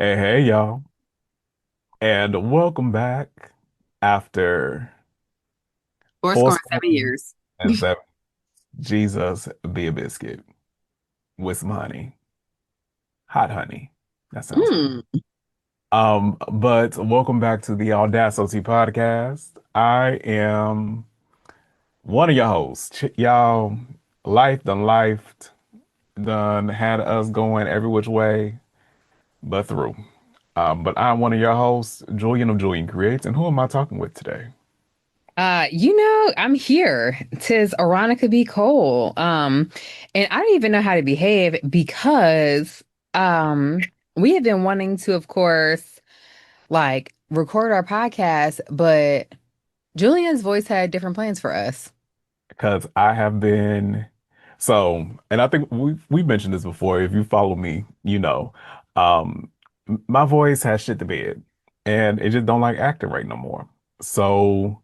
Hey, y'all, and welcome back after Four four score and seven scoring years. and seven. Jesus be a biscuit with some honey, hot honey. That sounds good. Mm. But welcome back to the AudaSEWtea Podcast. I am one of your hosts. Y'all, life done had us going every which way but through. But I'm one of your hosts, Julian of Julian Creates, and who am I talking with today? I'm here. Tis Aaronica B. Cole. And I don't even know how to behave because um we have been wanting to, of course, like record our podcast, but Julian's voice had different plans for us. Because I have been so, and I think we've mentioned this before. If you follow me, you know, um, my voice has shit to bed, and it just don't like acting right no more. So,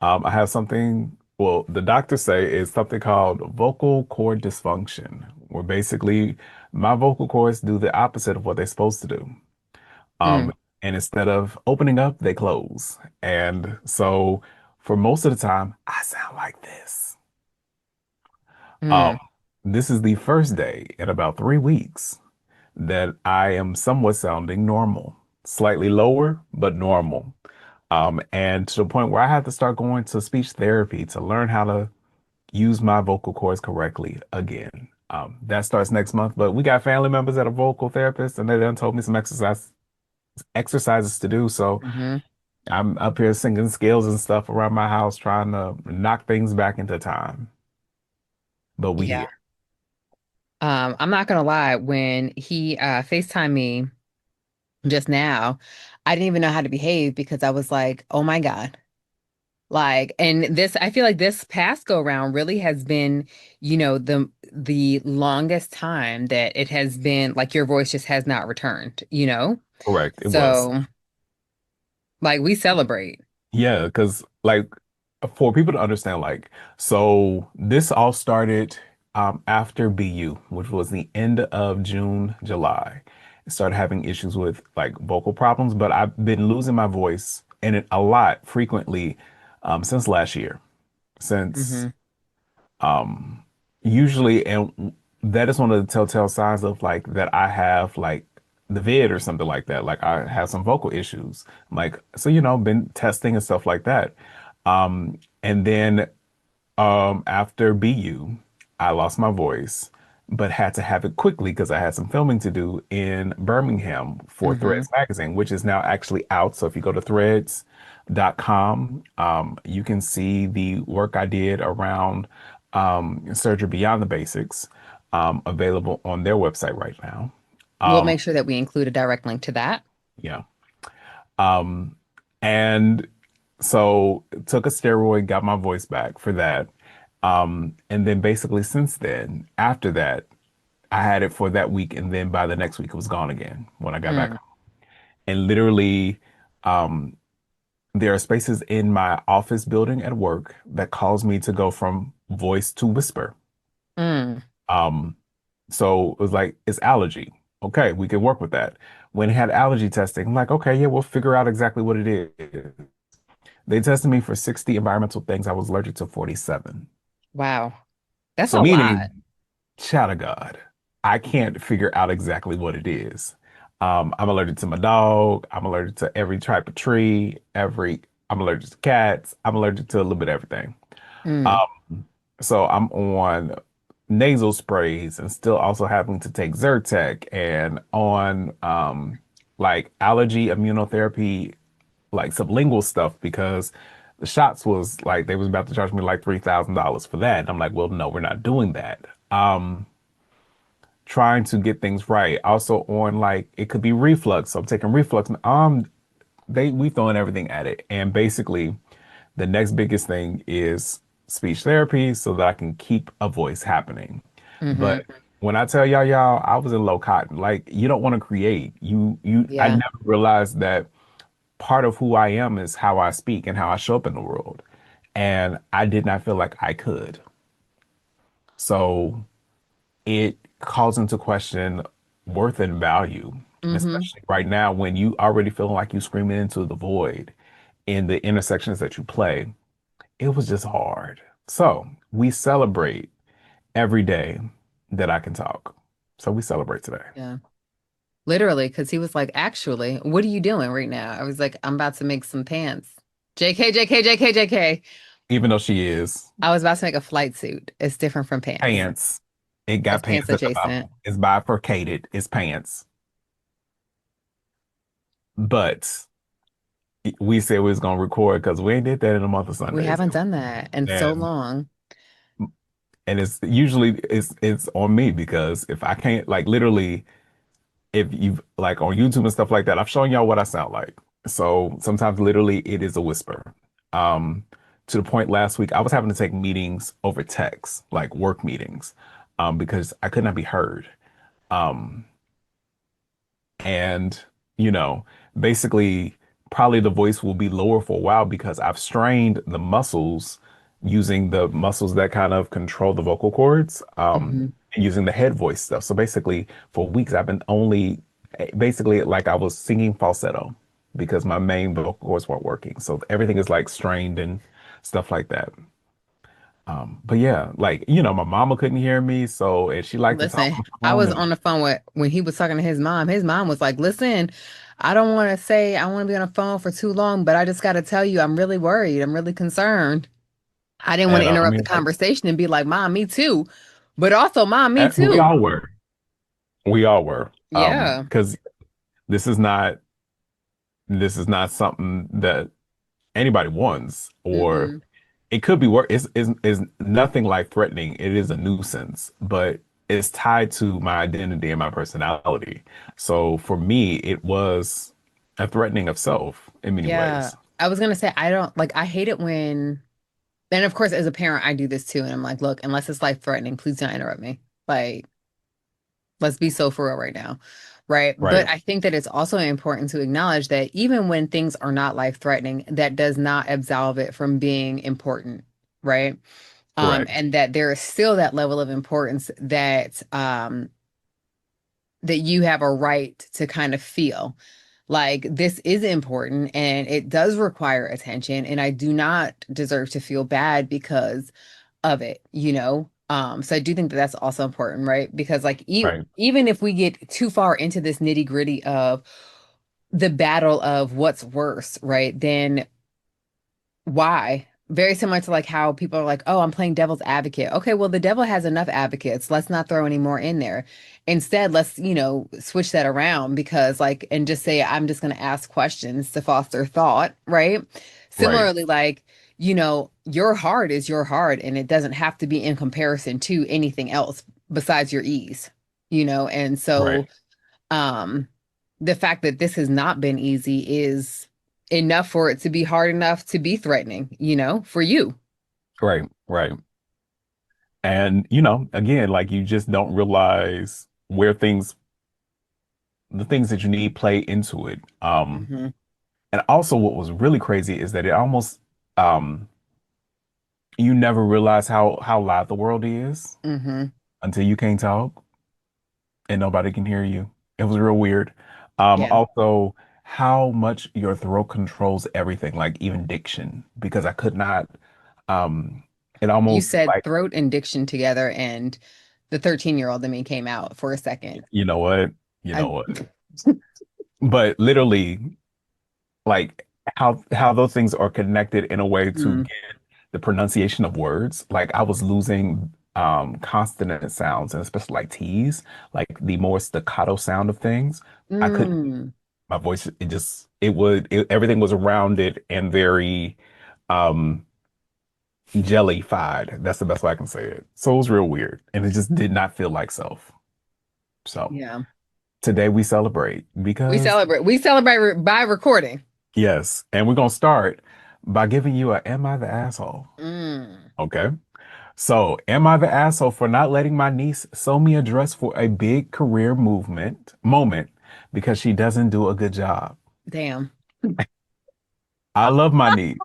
I have something. Well, the doctors say it's something called vocal cord dysfunction, where basically my vocal cords do the opposite of what they're supposed to do. Mm, Um, and instead of opening up, they close. And so, for most of the time, I sound like this. Um, mm, this is the first day in about 3 weeks that I am somewhat sounding normal, slightly lower, but normal. And to the point where I had to start going to speech therapy to learn how to use my vocal cords correctly again. That starts next month, but we got family members that are vocal therapists, and they done told me some exercises to do. So hmm. I'm up here singing scales and stuff around my house, trying to knock things back into time. But we Yeah. here. I'm not gonna lie, when he FaceTimed me just now, I didn't even know how to behave because I was like, oh my God. Like, and this, I feel like this past go round really has been, the longest time that it has been like your voice just has not returned. Correct. It was. So, like, we celebrate. Yeah, because like for people to understand, like, so this all started after BU, which was the end of June, July. I started having issues with like vocal problems, but I've been losing my voice and it a lot frequently since last year. Since Hmm. um usually and that is one of the telltale signs of like that I have like the vid or something like that. Like I have some vocal issues. Like so been testing and stuff like that. And then after BU, I lost my voice, but had to have it quickly because I had some filming to do in Birmingham for Hmm. Threads magazine, which is now actually out. So if you go to threads.com, you can see the work I did around surgery beyond the basics, available on their website right now. We'll Um, make sure that we include a direct link to that. yeah. Um, and so took a steroid, got my voice back for that. And then basically since then, after that, I had it for that week, and then by the next week it was gone again when I got back Mm, home. And literally, um, there are spaces in my office building at work that cause me to go from voice to whisper. mm, Um, so it was like, it's allergy. Okay, we can work with that. When it had allergy testing, I'm like, okay, yeah, we'll figure out exactly what it is. They tested me for 60 environmental things. I was allergic to 47. wow. That's So a lot. meaning, child of God, I can't figure out exactly what it is. I'm allergic to my dog. I'm allergic to every type of tree, I'm allergic to cats. I'm allergic to a little bit of everything. Mm, Um, so I'm on nasal sprays and still also having to take Zyrtec and on like allergy immunotherapy, like sublingual stuff because the shots was like they was about to charge me like $3,000 for that. And I'm like, well, no, we're not doing that. Trying to get things right. Also on like it could be reflux. So I'm taking reflux. We throwing everything at it. And basically the next biggest thing is speech therapy so that I can keep a voice happening. hmm. But when I tell y'all, I was in low cotton. Like you don't want to create. I Yeah. never realized that part of who I am is how I speak and how I show up in the world. And I did not feel like I could. So it calls into question worth and value. Mm-hmm. especially right now when you already feeling like you screaming into the void in the intersections that you play. It was just hard. So we celebrate every day that I can talk. So we celebrate today, Yeah. Literally, because he was like, actually, what are you doing right now? I was like, I'm about to make some pants. JK, JK, JK, JK. even though she is I was about to make a flight suit. It's different from pants. pants. It got It's pants pants at the adjacent. bottom. It's bifurcated. It's pants. But we said we was gonna record because we ain't did that in a month of We Sundays. haven't done that in so And long. it's usually it's on me because if I can't like literally if you like on YouTube and stuff like that, I've shown y'all what I sound like. So sometimes literally it is a whisper. Um, to the point last week I was having to take meetings over text, like work meetings, because I could not be heard. Um, and you know, basically probably the voice will be lower for a while because I've strained the muscles using the muscles that kind of control the vocal cords, Hmm. and using the head voice stuff. So basically for weeks I've been only basically like I was singing falsetto because my main vocal cords weren't working. So everything is like strained and stuff like that. But yeah, like my mama couldn't hear me, so and she liked to talk Listen, on the I phone was and on the phone with when he was talking to his mom. His mom was like, listen, I don't want to say I want to be on the phone for too long, but I just got to tell you, I'm really worried. I'm really concerned. I didn't want and to I interrupt the mean like conversation and be like, Mom, me too. But also, Mom, me we too. all were. We all were. Yeah. Because this is not this is not something that anybody wants, or Mm-mm. it could be work. It's nothing like threatening. It is a nuisance, but it's tied to my identity and my personality. So for me, it was a threatening of self in many Yeah. ways. I was gonna say I don't like I hate it when and of course as a parent I do this too and I'm like, look, unless it's life threatening, please don't interrupt me. Like, let's be so for real right now. Right. But Right. I think that it's also important to acknowledge that even when things are not life threatening, that does not absolve it from being important. Right. Correct. And that there is still that level of importance that you have a right to kind of feel like this is important and it does require attention and I do not deserve to feel bad because of it, you know? So I do think that that's also important, right? Because like Right. even if we get too far into this nitty-gritty of the battle of what's worse, right? Then why? Very similar to like how people are like, oh, I'm playing devil's advocate. Okay, well, the devil has enough advocates. Let's not throw any more in there. Instead, let's, switch that around because, like, and just say, I'm just going to ask questions to foster thought, right? Right. Similarly, like, your heart is your heart and it doesn't have to be in comparison to anything else besides your ease, and Right. so um, the fact that this has not been easy is enough for it to be hard enough to be threatening, for you. Right. Right. And again, like you just don't realize where the things that you need play into it. Hmm. And also what was really crazy is that it almost um you never realize how loud the world is Hmm. until you can't talk and nobody can hear you. It was real weird. Yeah. Also how much your throat controls everything, like even diction, because I could not it You almost said like throat and diction together, and the 13-year-old in me came out for a second. you know what? You know I, what? But literally like how those things are connected in a way to mm, get the pronunciation of words. Like I was losing consonant sounds and especially like T's, like the more staccato sound of things. I couldn't mm, my voice everything was rounded and very um jellified. That's the best way I can say it. So it was real weird. And it just did not feel like self. So yeah. today we celebrate We because celebrate. We celebrate by recording. yes, and we're gonna start by giving you a Am I the Asshole? Mm, Okay. So, am I the asshole for not letting my niece sew me a dress for a big career moment because she doesn't do a good job? damn. I love my niece,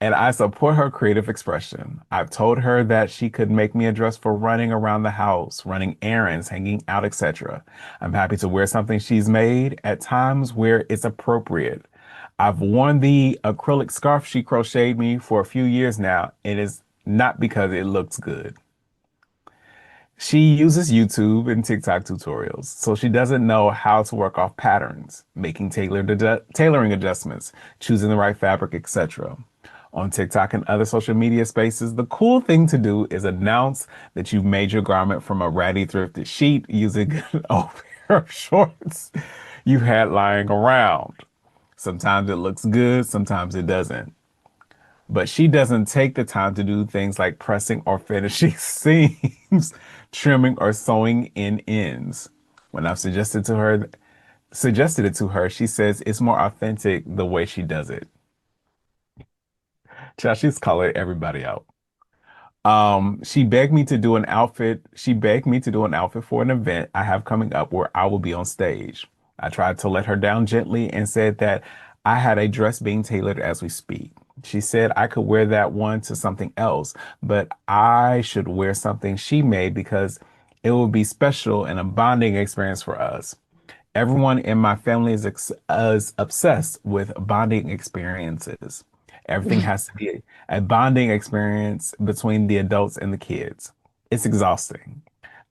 And I support her creative expression. I've told her that she could make me a dress for running around the house, running errands, hanging out, etc. I'm happy to wear something she's made at times where it's appropriate. I've worn the acrylic scarf she crocheted me for a few years now, and it's not because it looks good. She uses YouTube and TikTok tutorials, so she doesn't know how to work off patterns, making tailoring adjustments, choosing the right fabric, etc. On TikTok and other social media spaces, the cool thing to do is announce that you've made your garment from a ratty thrifted sheet using an old pair of shorts you had lying around. Sometimes it looks good, sometimes it doesn't. But she doesn't take the time to do things like pressing or finishing seams, trimming or sewing in ends. When I've suggested it to her, she says it's more authentic the way she does it. Child, she's calling everybody out. She begged me to do an outfit for an event I have coming up where I will be on stage. I tried to let her down gently and said that I had a dress being tailored as we speak. She said I could wear that one to something else, but I should wear something she made because it will be special and a bonding experience for us. Everyone in my family is obsessed with bonding experiences. Everything has to be a bonding experience between the adults and the kids. It's exhausting.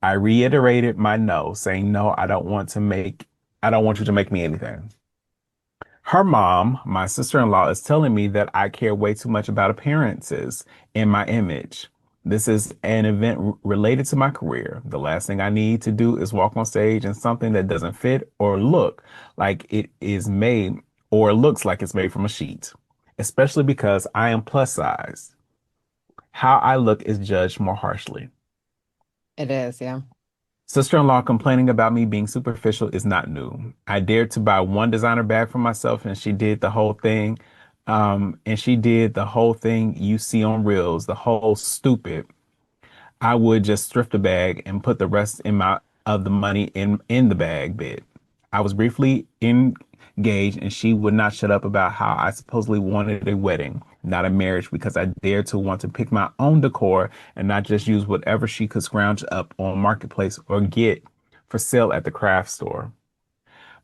I reiterated my no, saying, no, I don't want you to make me anything. Her mom, my sister-in-law, is telling me that I care way too much about appearances and my image. This is an event related to my career. The last thing I need to do is walk on stage in something that doesn't fit or look like it is made or looks like it's made from a sheet, especially because I am plus size. How I look is judged more harshly. It is, yeah. Sister-in-law complaining about me being superficial is not new. I dared to buy one designer bag for myself and she did the whole thing. And she did the whole thing you see on Reels, the whole stupid. I would just thrift the bag and put the rest in my of the money in the bag bit. I was briefly engaged and she would not shut up about how I supposedly wanted a wedding, not a marriage, because I dared to want to pick my own decor and not just use whatever she could scrounge up on Marketplace or get for sale at the craft store.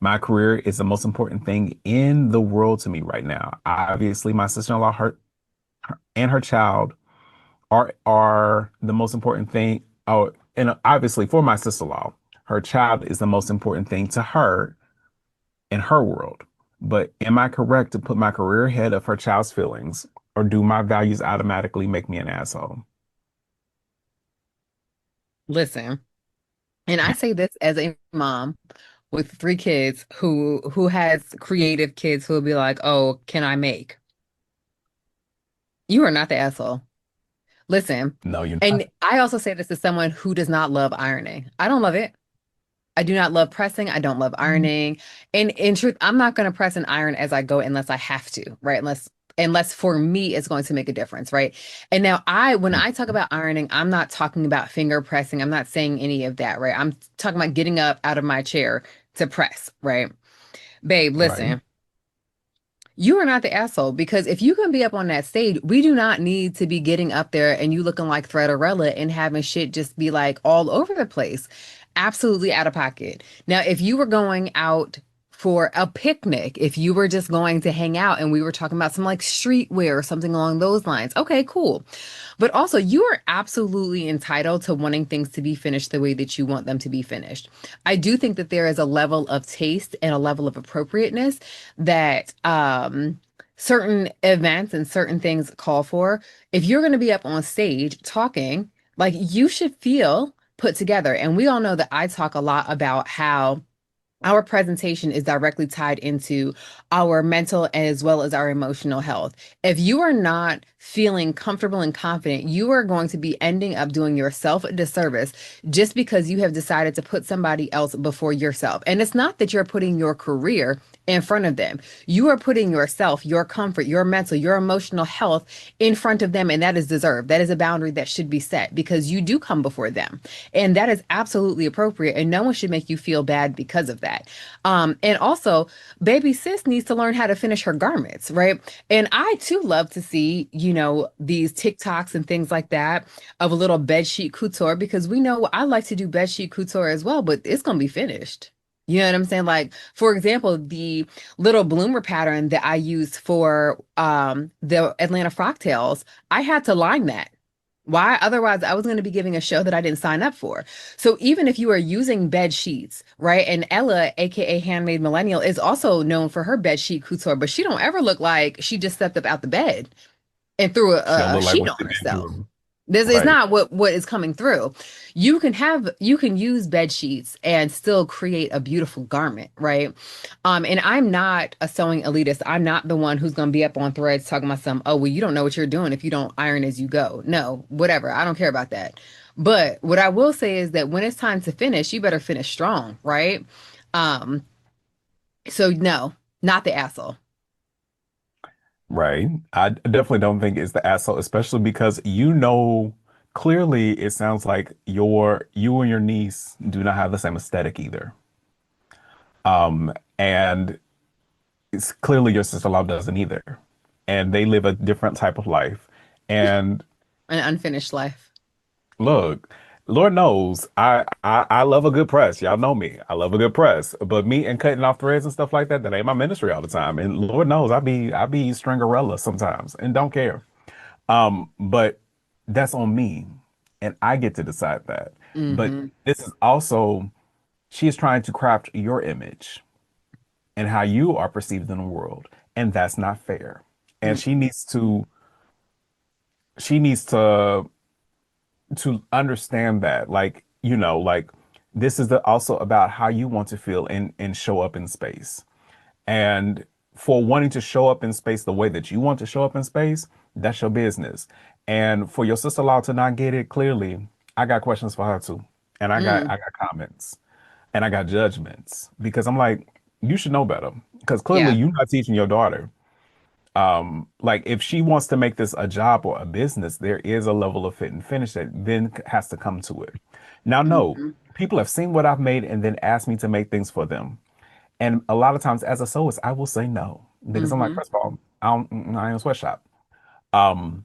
My career is the most important thing in the world to me right now. Obviously, my sister-in-law, her and her child are the most important thing. Oh, and obviously for my sister-in-law, her child is the most important thing to her in her world. But am I correct to put my career ahead of her child's feelings, or do my values automatically make me an asshole? Listen, and I say this as a mom with three kids who has creative kids who will be like, "Oh, can I make?" You are not the asshole. Listen, No, you're not. and I also say this as someone who does not love ironing. I don't love it. I do not love pressing. I don't love ironing. And in truth, I'm not going to press and iron as I go unless I have to, right? Unless for me it's going to make a difference, right? And now when I talk about ironing, I'm not talking about finger pressing. I'm not saying any of that, right? I'm talking about getting up out of my chair to press, right? Babe, Right. listen. You are not the asshole because if you can be up on that stage, we do not need to be getting up there and you looking like Threadarella and having shit just be like all over the place. Absolutely out of pocket. Now, if you were going out for a picnic, if you were just going to hang out and we were talking about some like streetwear or something along those lines, okay, cool. But also, you are absolutely entitled to wanting things to be finished the way that you want them to be finished. I do think that there is a level of taste and a level of appropriateness that certain events and certain things call for. If you're going to be up on stage talking, like you should feel put together. And we all know that I talk a lot about how our presentation is directly tied into our mental as well as our emotional health. If you are not feeling comfortable and confident, you are going to be ending up doing yourself a disservice just because you have decided to put somebody else before yourself. And it's not that you're putting your career in front of them. You are putting yourself, your comfort, your mental, your emotional health in front of them, and that is deserved. That is a boundary that should be set because you do come before them. And that is absolutely appropriate. And no one should make you feel bad because of that. And also, baby sis needs to learn how to finish her garments, right? And I too love to see, these TikToks and things like that of a little bed sheet couture because we know I like to do bed sheet couture as well, but it's gonna be finished. You know what I'm saying? Like, for example, the little bloomer pattern that I used for the Atlanta Frocktails, I had to line that. Why? Otherwise, I was going to be giving a show that I didn't sign up for. So even if you are using bed sheets, right? And Ella, aka Handmade Millennial, is also known for her bed sheet couture, but she don't ever look like she just stepped up out the bed and threw She'll a look like sheet what on she's been herself. through. This is Right. not what is coming through. You can use bed sheets and still create a beautiful garment, right? And I'm not a sewing elitist. I'm not the one who's going to be up on threads talking about some, oh, well, you don't know what you're doing if you don't iron as you go. No, whatever. I don't care about that. But what I will say is that when it's time to finish, you better finish strong, right? Um, so no, not the asshole. Right. I definitely don't think it's the asshole, especially because clearly it sounds like you and your niece do not have the same aesthetic either. And it's clearly your sister-in-law doesn't either. And they live a different type of life. And An unfinished life. look, Lord knows I love a good press. Y'all know me. I love a good press. But me and cutting off threads and stuff like that, that ain't my ministry all the time. And Lord knows I be stringerella sometimes and don't care. But that's on me, and I get to decide that. But Mm-hmm. this is also, she is trying to craft your image and how you are perceived in the world, and that's not fair. And she needs to understand that, like, like this is also about how you want to feel and show up in space. And for wanting to show up in space the way that you want to show up in space, that's your business. And for your sister-in-law to not get it clearly, I got questions for her too. And Mm, I got comments and I got judgments because I'm like, you should know better. Because clearly yeah. you're not teaching your daughter. Like if she wants to make this a job or a business, there is a level of fit and finish that then has to come to it. Now, no, Mhm. people have seen what I've made and then asked me to make things for them. And a lot of times as a sewist, I will say no because I'm like, Mm-hmm. first of all, I ain't a sweatshop. Um,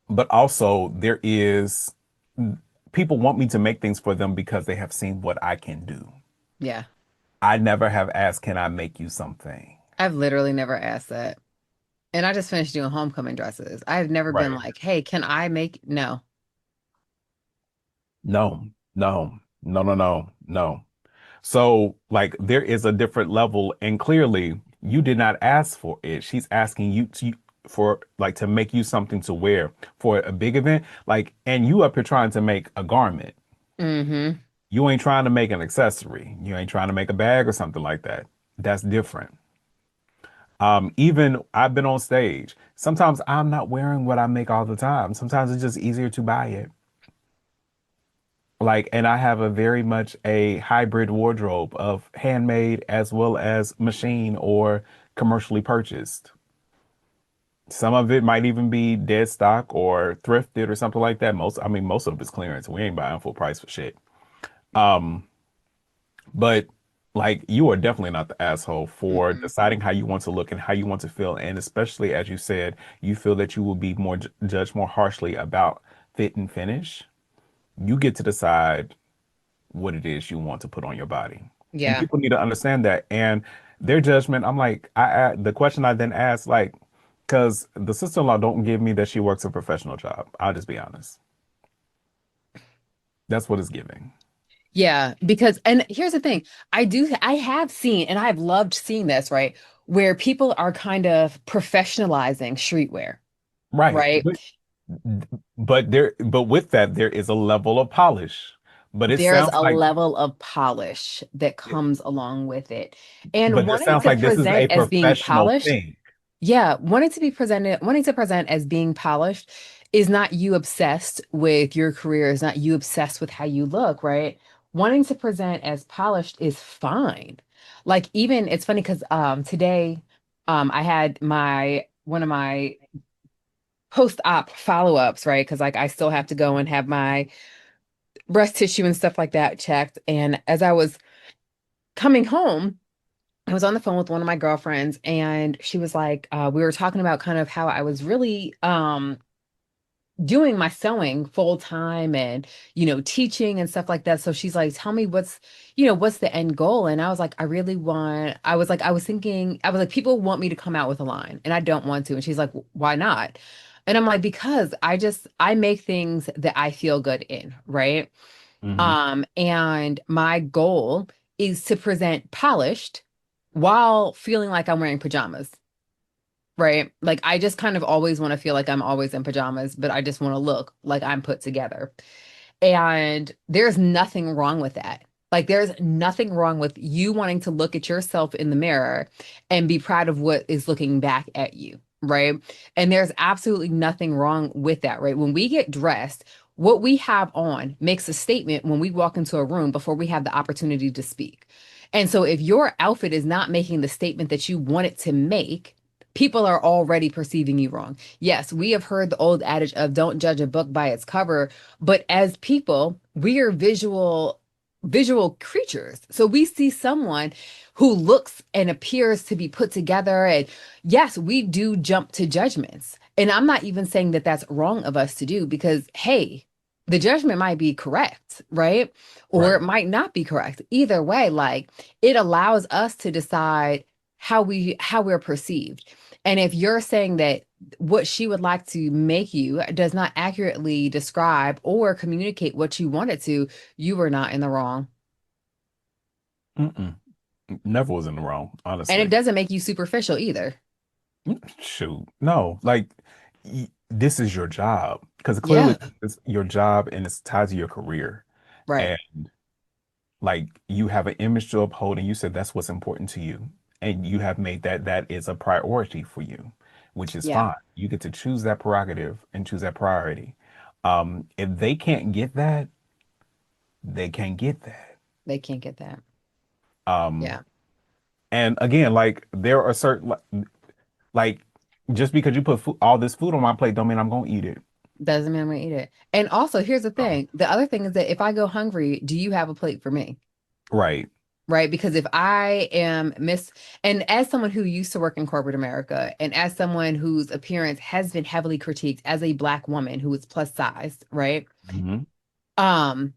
but also there is people want me to make things for them because they have seen what I can do. Yeah. I never have asked, can I make you something? I've literally never asked that. And I just finished doing homecoming dresses. I've never been Right. like, hey, can I make? No. No, no, no, no, no, no. So, like, there is a different level, and clearly, you did not ask for it. She's asking you for like to make you something to wear for a big event, like, and you up here trying to make a garment. Mm-hmm. You ain't trying to make an accessory. You ain't trying to make a bag or something like that. That's different. Even I've been on stage. Sometimes I'm not wearing what I make all the time. Sometimes it's just easier to buy it. Like, and I have a very much a hybrid wardrobe of handmade as well as machine or commercially purchased. Some of it might even be dead stock or thrifted or something like that. Most of it's clearance. We ain't buying full price for shit. Um, but like you are definitely not the asshole for Mm-mm. deciding how you want to look and how you want to feel. And especially as you said, you feel that you will be more judged more harshly about fit and finish. You get to decide what it is you want to put on your body. And Yeah. people need to understand that. And their judgment, I'm like, the question I then asked, like, because the sister-in-law don't give me that she works a professional job. I'll just be honest. That's what it's giving. Yeah. And here's the thing. I have seen, and I've loved seeing this, right? Where people are kind of professionalizing streetwear, Right. right? But with that, there is a level of polish. But it There's sounds a like, level of polish that comes along with it. And but it wanting sounds to like this is a present as being professional polished, thing. yeah, wanting to present as being polished is not you obsessed with your career, is not you obsessed with how you look, right? Wanting to present as polished is fine. Like even it's funny because today I had my one of my post-op follow-ups, right? Because like I still have to go and have my breast tissue and stuff like that checked. And as I was coming home, I was on the phone with one of my girlfriends, and she was like, we were talking about kind of how I was really doing my sewing full time and teaching and stuff like that. So she's like, tell me what's the end goal? And I was like, I was thinking, I was like, people want me to come out with a line and I don't want to. And she's like, why not? And I'm like, because I make things that I feel good in, right? Hmm. And my goal is to present polished while feeling like I'm wearing pajamas. Right. Like I just kind of always want to feel like I'm always in pajamas, but I just want to look like I'm put together. And there's nothing wrong with that. Like there's nothing wrong with you wanting to look at yourself in the mirror and be proud of what is looking back at you. Right. And there's absolutely nothing wrong with that. Right. When we get dressed, what we have on makes a statement when we walk into a room before we have the opportunity to speak. And so if your outfit is not making the statement that you want it to make, people are already perceiving you wrong. Yes, we have heard the old adage of don't judge a book by its cover, but as people, we are visual creatures. So we see someone who looks and appears to be put together, and yes, we do jump to judgments. And I'm not even saying that that's wrong of us to do because hey, the judgment might be correct, right? Or it Right. might not be correct. Either way, like it allows us to decide how we're perceived. And if you're saying that what she would like to make you does not accurately describe or communicate what you want it to, you were not in the wrong. Mm-mm. Never was in the wrong, And it honestly. doesn't make you superficial either. Shoot. No, like this is your job because Yeah, clearly it's your job and it's tied to your career. right. And like you have an image to uphold and you said that's what's important to you. And you have made that is a priority for you, which is Yeah, fine. You get to choose that prerogative and choose that priority. If they can't get that, they can't get that. they can't get that. Um, Yeah, and again, like there are certain like just because you put all this food on my plate don't mean I'm gonna eat it. doesn't mean I'm gonna eat it. And also, here's the Oh, thing. The other thing is that if I go hungry, do you have a plate for me? right. Right? Because if I am and as someone who used to work in corporate America, and as someone whose appearance has been heavily critiqued as a Black woman who is plus size, right? Hmm. Um,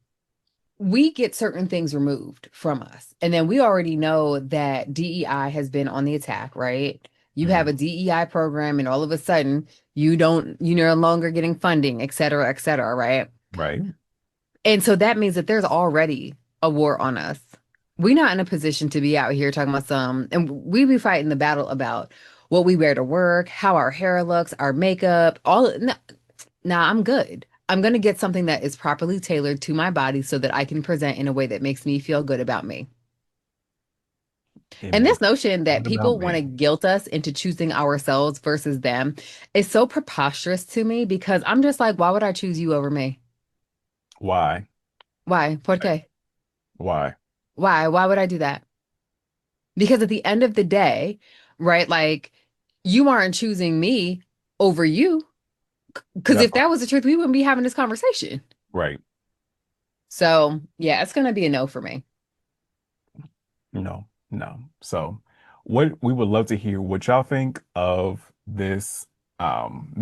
we get certain things removed from us. And then we already know that DEI has been on the attack, right? You have a Hmm. DEI program, and all of a sudden, you're no longer getting funding, et cetera, right? Right. And so that means that there's already a war on us. We're not in a position to be out here talking about and we be fighting the battle about what we wear to work, how our hair looks, our makeup, no, nah, I'm good. I'm going to get something that is properly tailored to my body so that I can present in a way that makes me feel good about me. It And this makes notion that good about people want me. to guilt us into choosing ourselves versus them is so preposterous to me because I'm just like, why would I choose you over me? Why? Why? ¿Por qué? Why? Why? Why would I do that? Because at the end of the day, right, like you aren't choosing me over you. Because That if part. that was the truth, we wouldn't be having this conversation. Right. So, yeah, it's going to be a no for me. No, no. So what we would love to hear what y'all think of this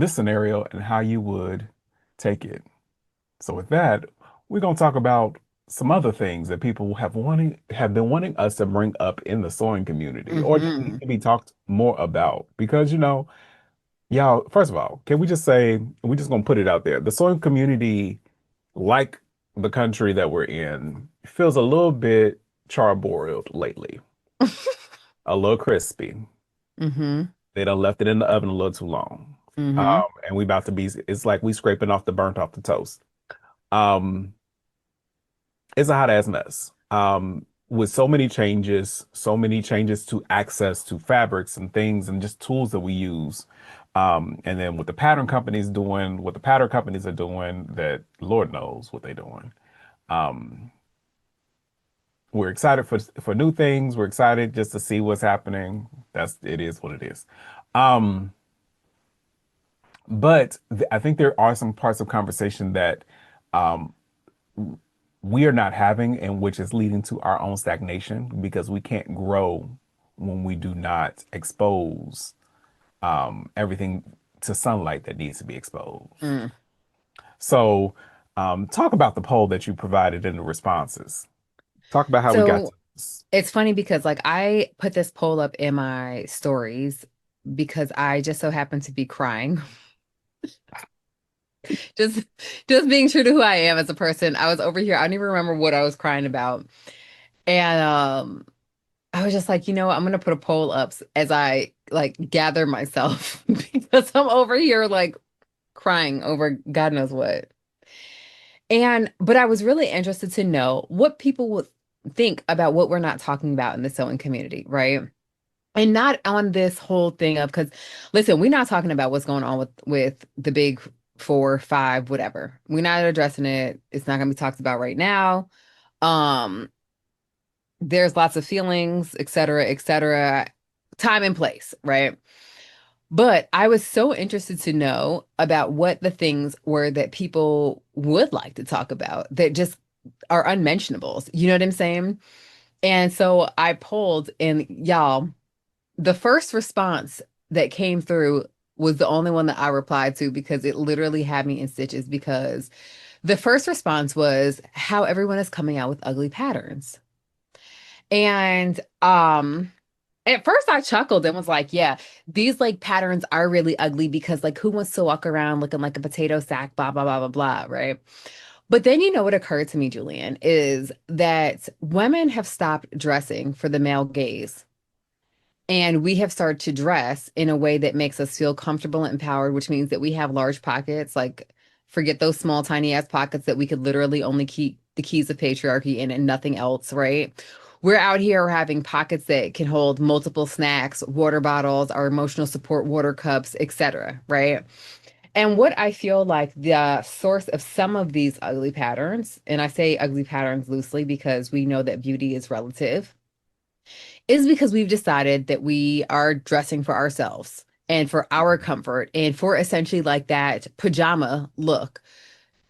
scenario and how you would take it. So with that, we're gonna talk about some other things that people have been wanting us to bring up in the sewing community or just need Hmm. to be talked more about because y'all, first of all, can we just say we're just gonna put it out there. The sewing community, like the country that we're in, feels a little bit charbroiled lately, a little crispy. Hmm. They done left it in the oven a little too long. Hmm. And we about to be, it's like we scraping off the burnt off the toast. Um, it's a hot ass mess. With so many changes to access to fabrics and things and just tools that we use. And then with the pattern companies doing what the pattern companies are doing, that Lord knows what they're doing. Um, we're excited for new things. We're excited just to see what's happening. That's it is what it is. Um, but I think there are some parts of conversation that um, we are not having, and which is leading to our own stagnation because we can't grow when we do not expose everything to sunlight that needs to be exposed. Mm. So, talk about the poll that you provided in the responses. Talk about how we got to So this. it's funny because like I put this poll up in my stories because I just so happened to be crying. Just just being true to who I am as a person. I was over here. I don't even remember what I was crying about. And I was just like, you know what? I'm gonna put a poll up as I like gather myself because I'm over here like crying over God knows what. And but I was really interested to know what people would think about what we're not talking about in the sewing community, right? And not on this whole thing of because listen, we're not talking about what's going on with the big four, five, whatever. We're not addressing it. It's not gonna be talked about right now. Um, there's lots of feelings, et cetera, time and place, right? But I was so interested to know about what the things were that people would like to talk about that just are unmentionables. You know what I'm saying? And so I polled, and y'all, the first response that came through was the only one that I replied to because it literally had me in stitches. Because the first response was how everyone is coming out with ugly patterns. And at first I chuckled and was like, yeah, these like patterns are really ugly because like who wants to walk around looking like a potato sack, blah, blah, blah, blah, blah, right? But then you know what occurred to me, Julian, is that women have stopped dressing for the male gaze. And we have started to dress in a way that makes us feel comfortable and empowered, which means that we have large pockets. Like, forget those small, tiny ass pockets that we could literally only keep the keys of patriarchy in and nothing else, right? We're out here having pockets that can hold multiple snacks, water bottles, our emotional support water cups, etc., right? And what I feel like the source of some of these ugly patterns, and I say ugly patterns loosely because we know that beauty is relative, is because we've decided that we are dressing for ourselves and for our comfort and for essentially like that pajama look.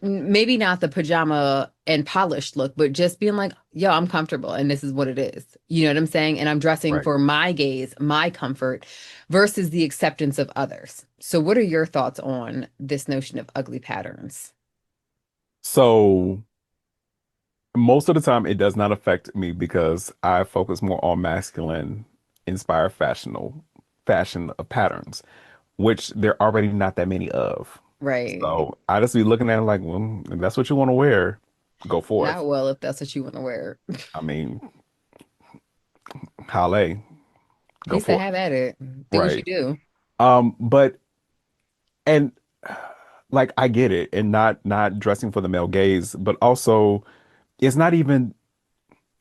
Maybe not the pajama and polished look, but just being like, yo, I'm comfortable and this is what it is. You know what I'm saying? And I'm dressing Right. for my gaze, my comfort versus the acceptance of others. So, what are your thoughts on this notion of ugly patterns? So most of the time, it does not affect me because I focus more on masculine inspired fashion of patterns, which there are already not that many of. Right. So I just be looking at it like, well, if that's what you want to wear, go forth. Not well if that's what you want to wear. I mean, Halle, go He said, forth. have at it. Do what you Right. do. But and like I get it, and not dressing for the male gaze, but also it's not even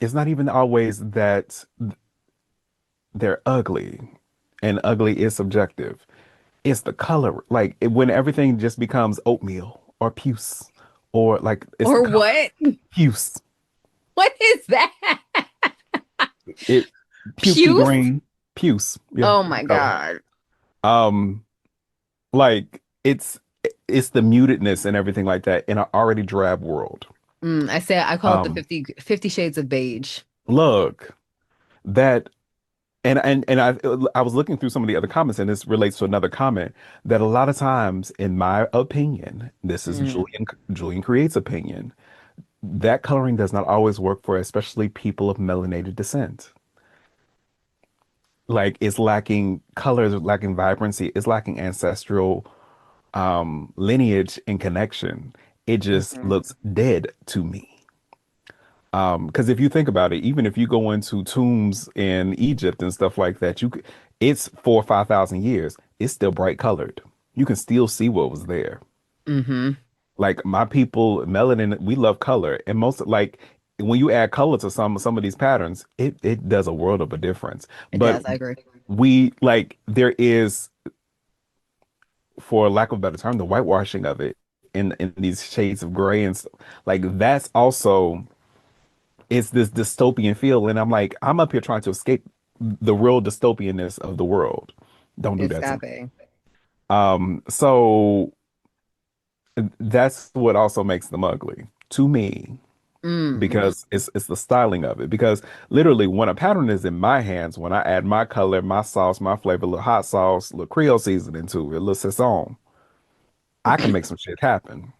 it's not even always that they're ugly, and ugly is subjective. It's the color. Like when everything just becomes oatmeal or puce, or like it's the Or color what? puce. What is that? It pukey Puce? green puce. Yeah, Oh it's the my color. God. Um, like it's the mutedness and everything like that in an already drab world. I said I call it the Um, 50 shades of beige. look that and I was looking through some of the other comments, and this relates to another comment that a lot of times, in my opinion, this is Mm, Julian Creates opinion, that coloring does not always work for especially people of melanated descent. Like it's lacking colors, lacking vibrancy, it's lacking ancestral lineage and connection. It just mhm. looks dead to me. Because if you think about it, even if you go into tombs in Egypt and stuff like that, it's 4 or 5 thousand years. It's still bright colored. You can still see what was there. Mhm. Like my people, melanin, we love color, and most like when you add color to some of these patterns, it does a world of a difference. It But does, I agree. we like there is, for lack of a better term, the whitewashing of it in these shades of gray and stuff. Like that's also it's this dystopian feel, and I'm like, I'm up here trying to escape the real dystopianness of the world. Don't do It's that to me. gotta be. So that's what also makes them ugly to me, Mm. because it's the styling of it. Because literally, when a pattern is in my hands, when I add my color, my sauce, my flavor, a little hot sauce, a little Creole seasoning to it, a little sazon, I can make some shit happen.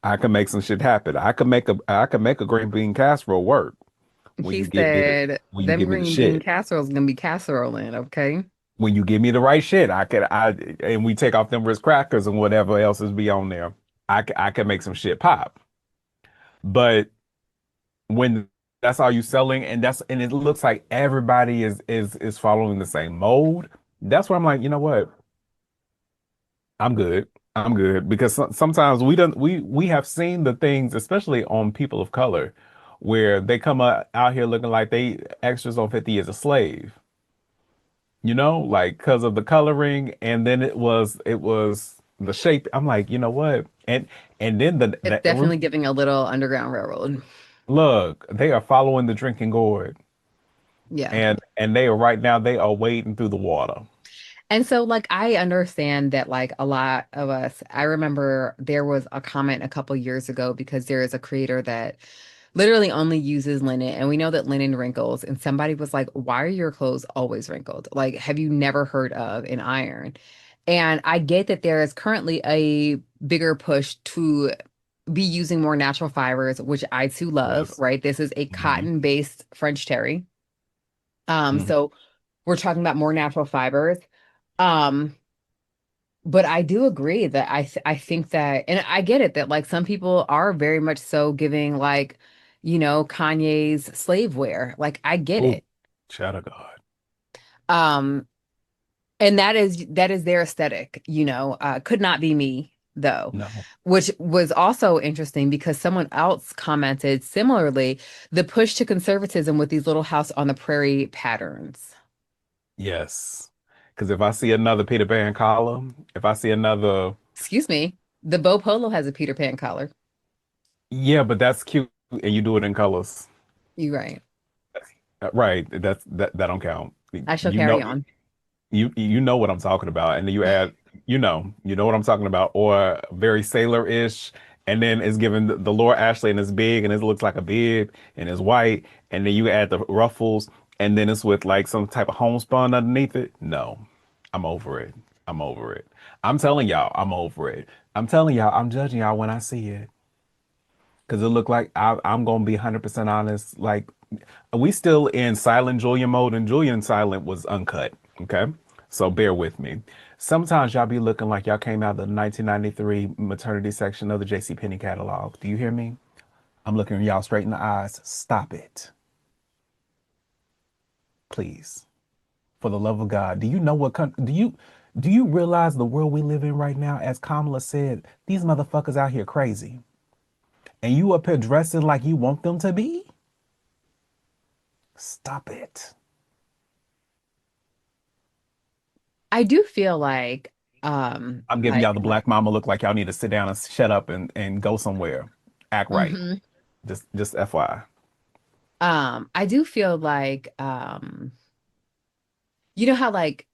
I can make some shit happen. I can make a green bean casserole work when He you give me the said, when you them give me the green bean shit. casseroles gonna be casseroling, okay? When you give me the right shit, and we take off them Ritz crackers and whatever else is be on there. I can make some shit pop. But when that's all you selling, and it looks like everybody is following the same mode, that's where I'm like, you know what? I'm good. I'm good, because sometimes we have seen the things, especially on people of color, where they come out here looking like they extras on 50 Years a Slave, like because of the coloring, and then it was the shape. I'm like, you know what? And then It's definitely giving a little Underground Railroad. look, they are following the drinking gourd, Yeah. and they are right now they are wading through the water. And so, like, I understand that, like, a lot of us, I remember there was a comment a couple years ago because there is a creator that literally only uses linen, and we know that linen wrinkles. And somebody was like, why are your clothes always wrinkled? Like, have you never heard of an iron? And I get that there is currently a bigger push to be using more natural fibers, which I too love, Yes. right? This is a Hmm. cotton-based French terry. Hmm. So we're talking about more natural fibers. Um, but I do agree that I think that, and I get it that like some people are very much so giving like, Kanye's slave wear. Like I get Oh, it. child of God. Um, and that is their aesthetic, could not be me though, No. which was also interesting because someone else commented similarly, the push to conservatism with these little house on the prairie patterns. Yes. Because if I see another Peter Pan collar, if I see another, Excuse me. The Bo Polo has a Peter Pan collar. yeah, but that's cute, and you do it in colors. You're right. Right. That don't count. I shall You carry know, on. you know what I'm talking about, and then you add, you know what I'm talking about, or very sailor-ish, and then it's given the Lord Ashley, and it's big, and it looks like a bib, and it's white, and then you add the ruffles, and then it's with like some type of homespun underneath it. No, I'm over it. I'm over it. I'm telling y'all, I'm over it. I'm telling y'all, I'm judging y'all when I see it. Because it looked like I'm gonna be 100% honest. Like, we still in silent Julian mode, and Julian silent was uncut. Okay, so bear with me. Sometimes y'all be looking like y'all came out of the 1993 maternity section of the JCPenney catalog. Do you hear me? I'm looking y'all straight in the eyes. Stop it, please. For the love of God, do you know what do you realize the world we live in right now? As Kamala said, these motherfuckers out here crazy, and you up here dressing like you want them to be. Stop it. I do feel I'm giving like y'all the black mama look, like y'all need to sit down and shut up and go somewhere. Act right. mhm. Just FYI. I do feel like how like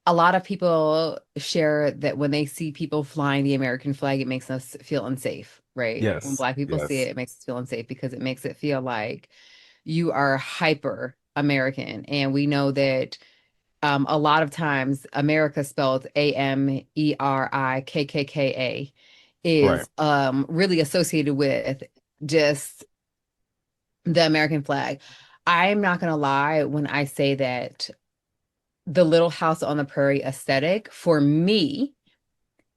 a lot of people share that when they see people flying the American flag, it makes us feel unsafe, right? When Yes. Black people see it, Yes. it makes us feel unsafe because it makes it feel like you are hyper American. And we know that a lot of times America spelled Amerikkkka Right. is really associated with just the American flag. I'm not gonna lie when I say that the Little House on the Prairie aesthetic for me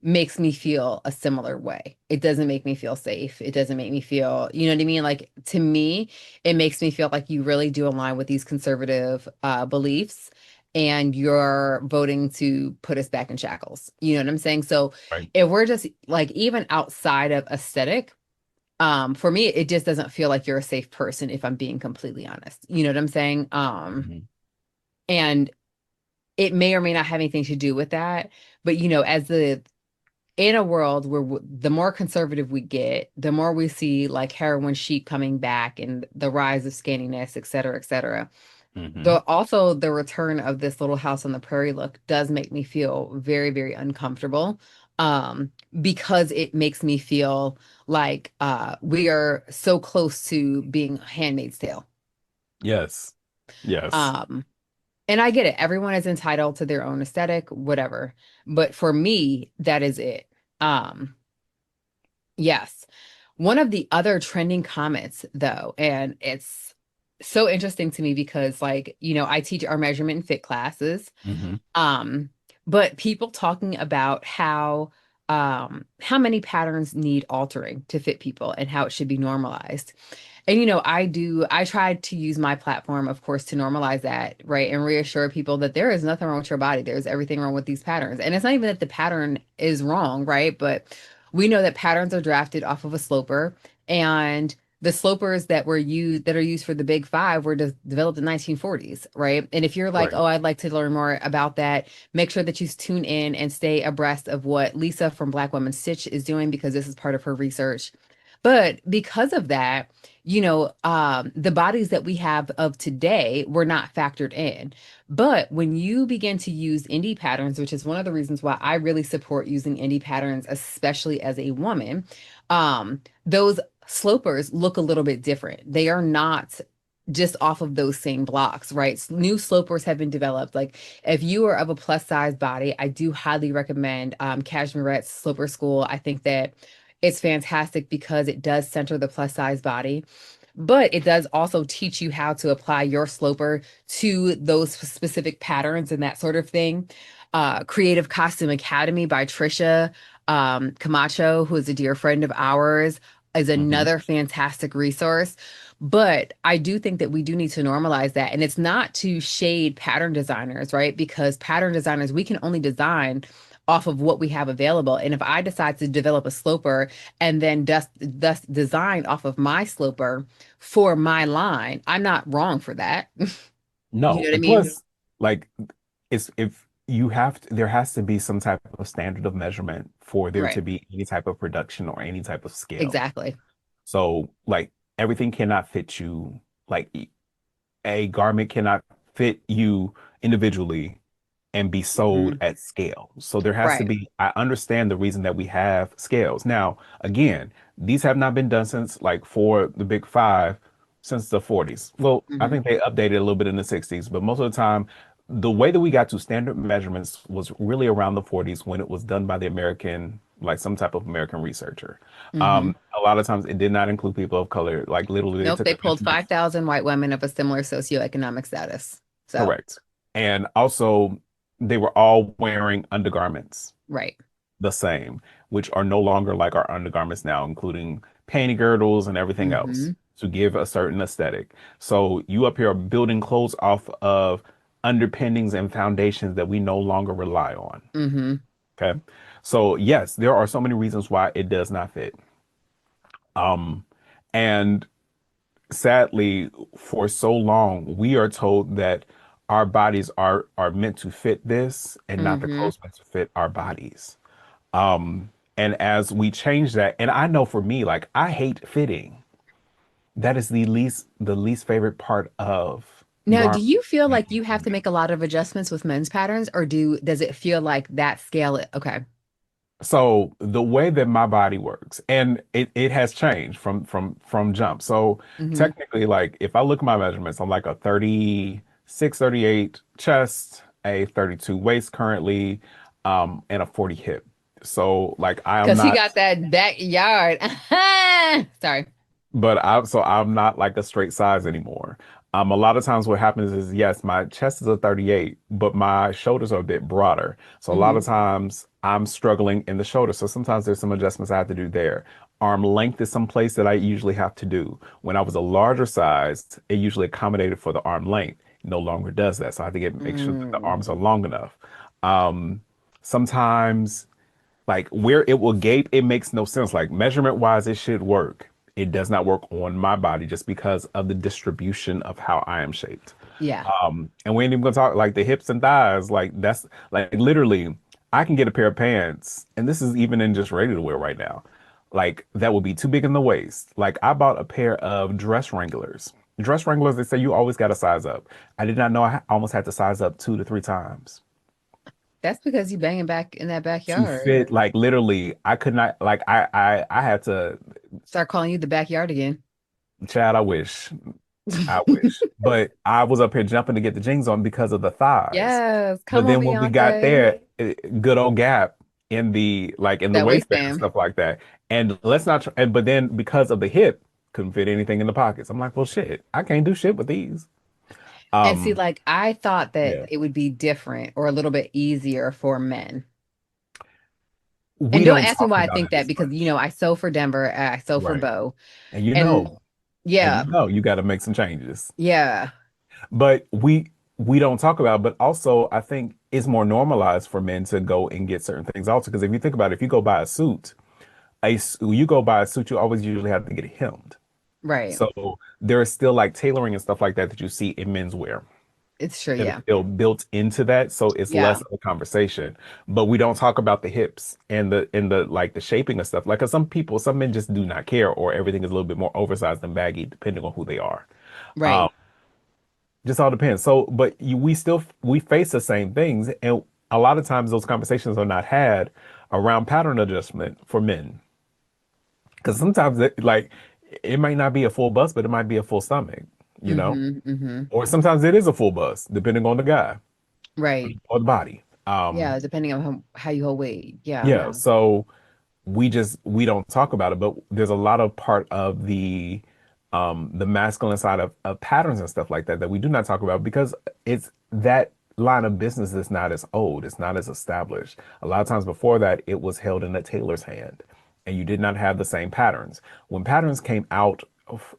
makes me feel a similar way. It doesn't make me feel safe. It doesn't make me feel, you know what I mean? Like to me, it makes me feel like you really do align with these conservative beliefs and you're voting to put us back in shackles. You know what I'm saying? So Right. if we're just like even outside of aesthetic, for me, it just doesn't feel like you're a safe person if I'm being completely honest. You know what I'm saying? Mhm. And it may or may not have anything to do with that, but as the in a world where the more conservative we get, the more we see like heroin chic coming back and the rise of skinniness, et cetera, et cetera. Hmm. The also the return of this little house on the prairie look does make me feel very, very uncomfortable. Um, because it makes me feel like we are so close to being Handmaid's Tale. Yes. Yes. Um, and I get it. Everyone is entitled to their own aesthetic, whatever. But for me, that is it. Um, yes. One of the other trending comments, though, and it's so interesting to me because, like, I teach our measurement and fit classes. Hmm. Um, but people talking about how many patterns need altering to fit people and how it should be normalized. And I try to use my platform, of course, to normalize that, right? And reassure people that there is nothing wrong with your body. There's everything wrong with these patterns. And it's not even that the pattern is wrong, right? But we know that patterns are drafted off of a sloper, and the slopers that are used for the big five were developed in 1940s, right? And if you're like, Right. oh, I'd like to learn more about that, make sure that you tune in and stay abreast of what Lisa from Black Women Stitch is doing, because this is part of her research. But because of that, the bodies that we have of today were not factored in. But when you begin to use indie patterns, which is one of the reasons why I really support using indie patterns, especially as a woman, those slopers look a little bit different. They are not just off of those same blocks, right? New slopers have been developed. Like if you are of a plus size body, I do highly recommend Cashmerette's Sloper School. I think that it's fantastic because it does center the plus size body, but it does also teach you how to apply your sloper to those specific patterns and that sort of thing. Creative Costume Academy by Trisha Camacho, who is a dear friend of ours, is Hmm. another fantastic resource. But I do think that we do need to normalize that. And it's not to shade pattern designers, right? Because pattern designers, we can only design off of what we have available. And if I decide to develop a sloper and then thus design off of my sloper for my line, I'm not wrong for that. You know No. what I And mean? plus, like, it's if you have to, there has to be some type of standard of measurement for there to Right. be any type of production or any type of scale. Exactly. So, like, everything cannot fit you. Like, a garment cannot fit you individually and be sold Mhm. at scale. So there has to Right. be, I understand the reason that we have scales. Now, again, these have not been done since like for the big five since the 40s. Well, I Hmm. think they updated a little bit in the 60s, but most of the time, the way that we got to standard measurements was really around the 40s when it was done by the American, like some type of American researcher. Hmm. A lot of times it did not include people of color. Like literally they Nope. took They the pulled measurements. 5,000 white women of a similar socioeconomic status. So, Correct. And also, they were all wearing undergarments right. the same, which are no longer like our undergarments now, including panty girdles and everything else Hmm. to give a certain aesthetic. So you up here are building clothes off of underpinnings and foundations that we no longer rely on. Hmm. Okay. So yes, there are so many reasons why it does not fit. Um, and sadly, for so long, we are told that our bodies are meant to fit this and not the Hmm. clothes meant to fit our bodies. And as we change that, and I know for me, like I hate fitting. That is the least favorite part of Now, do garment you feel like making you for have to me. make a lot of adjustments with men's patterns, or does it feel like that scale it? Okay. So the way that my body works, and it has changed from jump. So Hmm. technically, like if I look at my measurements, I'm like a 36, 38 chest, a 32 waist currently, and a 40 hip. So like I am Because he not. got that backyard. Sorry. I'm not like a straight size anymore. A lot of times what happens is yes, my chest is a 38, but my shoulders are a bit broader. So a lot Hmm. of times I'm struggling in the shoulder. So sometimes there's some adjustments I have to do there. Arm length is some place that I usually have to do. When I was a larger size, it usually accommodated for the arm length. It no longer does that. So I have to make sure that the Mm. arms are long enough. Um, Sometimes like where it will gape, it makes no sense. Like measurement wise, it should work. It does not work on my body just because of the distribution of how I am shaped. Yeah. And we ain't even gonna talk like the hips and thighs. Like that's like literally, I can get a pair of pants, and this is even in just ready to wear right now. Like that would be too big in the waist. Like I bought a pair of dress wranglers. Dress wranglers, they say you always got to size up. I did not know almost had to size up 2 to 3 times That's because you banging back in that to backyard. fit. Like literally, I could not. Like I had to. Start calling you the backyard again. Chad, I wish. But I was up here jumping to get the jeans on because of the thighs. Yes, But come on, then when we got Beyonce. there, good old gap in the in the That waistband and waistband. stuff like that. And let's not. And but then because of the hip, couldn't fit anything in the pockets. I'm like, well, shit, I can't do shit with these. And see, Um, like I thought that yeah, it would be different or a little bit easier for men. And we don't don't ask me talk why I about think it that as because much, I sew for Denver, I sew for right? Bo. And And yeah, you got to make some changes. yeah, But we don't talk about, but also I think it's more normalized for men to go and get certain things also. Because if you think about it, if you go buy a suit, you go buy a suit, you always usually have to get it hemmed. right. So there is still like tailoring and stuff like that that you see in menswear It's true, that is yeah. still built into that. So it's Yeah, less of a conversation. But we don't talk about the hips and the like the shaping of stuff. Like 'cause some men just do not care, or everything is a little bit more oversized and baggy depending on who they are. Um, right. Just all depends. So, but we face the same things, and a lot of times those conversations are not had around pattern adjustment for men, because sometimes it might not be a full bust, but it might be a full stomach, you know, Mm-hmm. Mm-hmm. or sometimes it is a full bust, depending on the guy Right. or the body. Yeah, depending on how you hold weight. Yeah, Yeah. no. So we don't talk about it, but there's a lot of part of the masculine side of patterns and stuff like that that we do not talk about because it's that line of business is not as old, it's not as established. A lot of times before that, it was held in a tailor's hand, and you did not have the same patterns. When patterns came out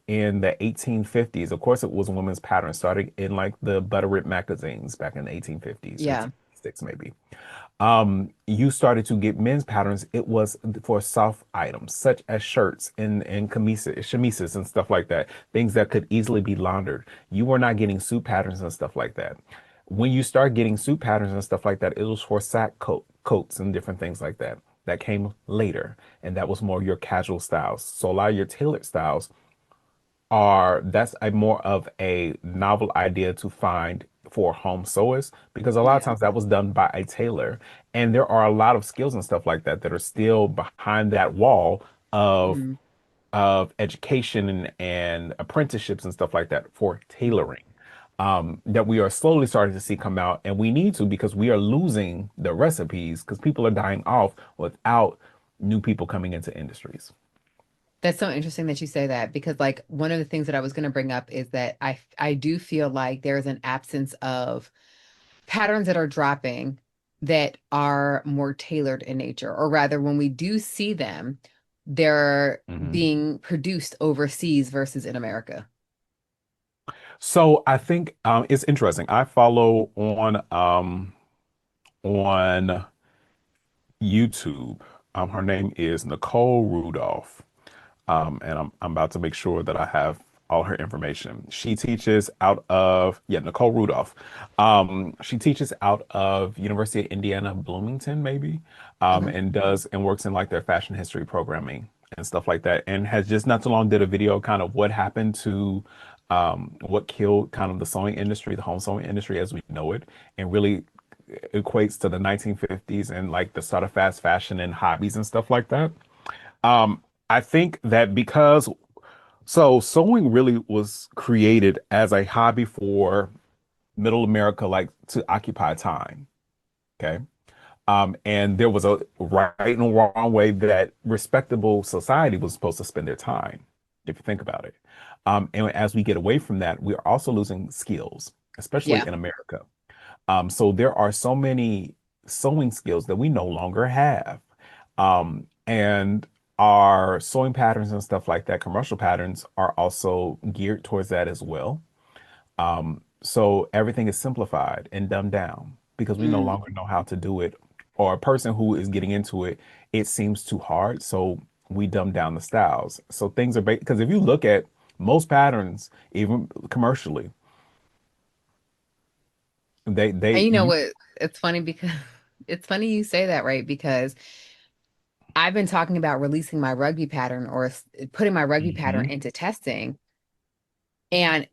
in the 1850s, of course, it was women's patterns starting in like the Butterick magazines back in the 1850s, Yeah. 1856 maybe. You started to get men's patterns. It was for soft items such as shirts and chemises and stuff like that, things that could easily be laundered. You were not getting suit patterns and stuff like that. When you start getting suit patterns and stuff like that, it was for coats and different things like that. That came later, and that was more your casual styles. So a lot of your tailored styles are that's a more of a novel idea to find for home sewers because a lot of Yeah. times that was done by a tailor, and there are a lot of skills and stuff like that that are still behind that wall of Mhm. education and apprenticeships and stuff like that for tailoring, that we are slowly starting to see come out, and we need to because we are losing the recipes because people are dying off without new people coming into industries. That's so interesting that you say that because like one of the things that I was going to bring up is that I do feel like there's an absence of patterns that are dropping that are more tailored in nature, or rather, when we do see them, they're Mhm. being produced overseas versus in America. So I think it's interesting. I follow on YouTube. Her name is Nicole Rudolph. And I'm about to make sure that I have all her information. She teaches out of Nicole Rudolph. She teaches out of University of Indiana Bloomington, maybe, Okay. and does and works in like their fashion history programming and stuff like that. And has just not too long did a video kind of what happened to what killed kind of the sewing industry, the home sewing industry as we know it, and really equates to the 1950s and like the start of fast fashion and hobbies and stuff like that. I think that because sewing really was created as a hobby for middle America, like to occupy time. Okay. And there was a right and a wrong way that respectable society was supposed to spend their time, if you think about it. And as we get away from that, we are also losing skills, especially Yeah. in America. So there are so many sewing skills that we no longer have. And our sewing patterns and stuff like that, commercial patterns are also geared towards that as well. So everything is simplified and dumbed down because we no Mm. longer know how to do it. Or a person who is getting into it, it seems too hard. So we dumb down the styles. So things are because if you look at most patterns, even commercially, And you know you what? It's funny because It's funny you say that, right? Because I've been talking about releasing my rugby pattern or putting my rugby pattern Hmm. into testing. And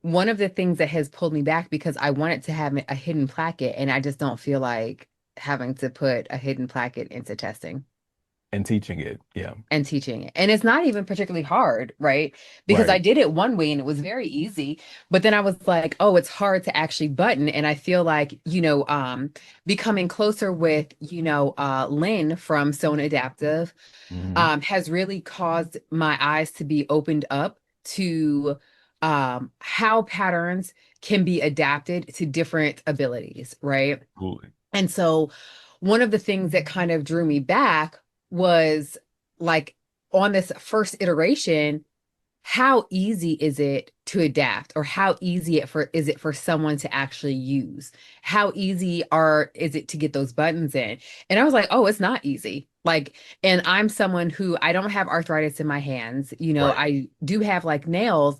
one of the things that has pulled me back because I wanted to have a hidden placket and I just don't feel like having to put a hidden placket into testing And teaching it. Yeah. and teaching it. And it's not even particularly hard, right? Because I Right. did it one way and it was very easy. But then I was like, oh, it's hard to actually button. And I feel like, becoming closer with, Lynn from Stone Adaptive Hmm. has really caused my eyes to be opened up to how patterns can be adapted to different abilities, right? Absolutely. And so one of the things that kind of drew me back was like on this first iteration, how easy is it to adapt or how easy is it for someone to actually use? How easy is it to get those buttons in? And I was like, oh, it's not easy. Like, and I'm someone who I don't have arthritis in my hands. Right. I do have like nails,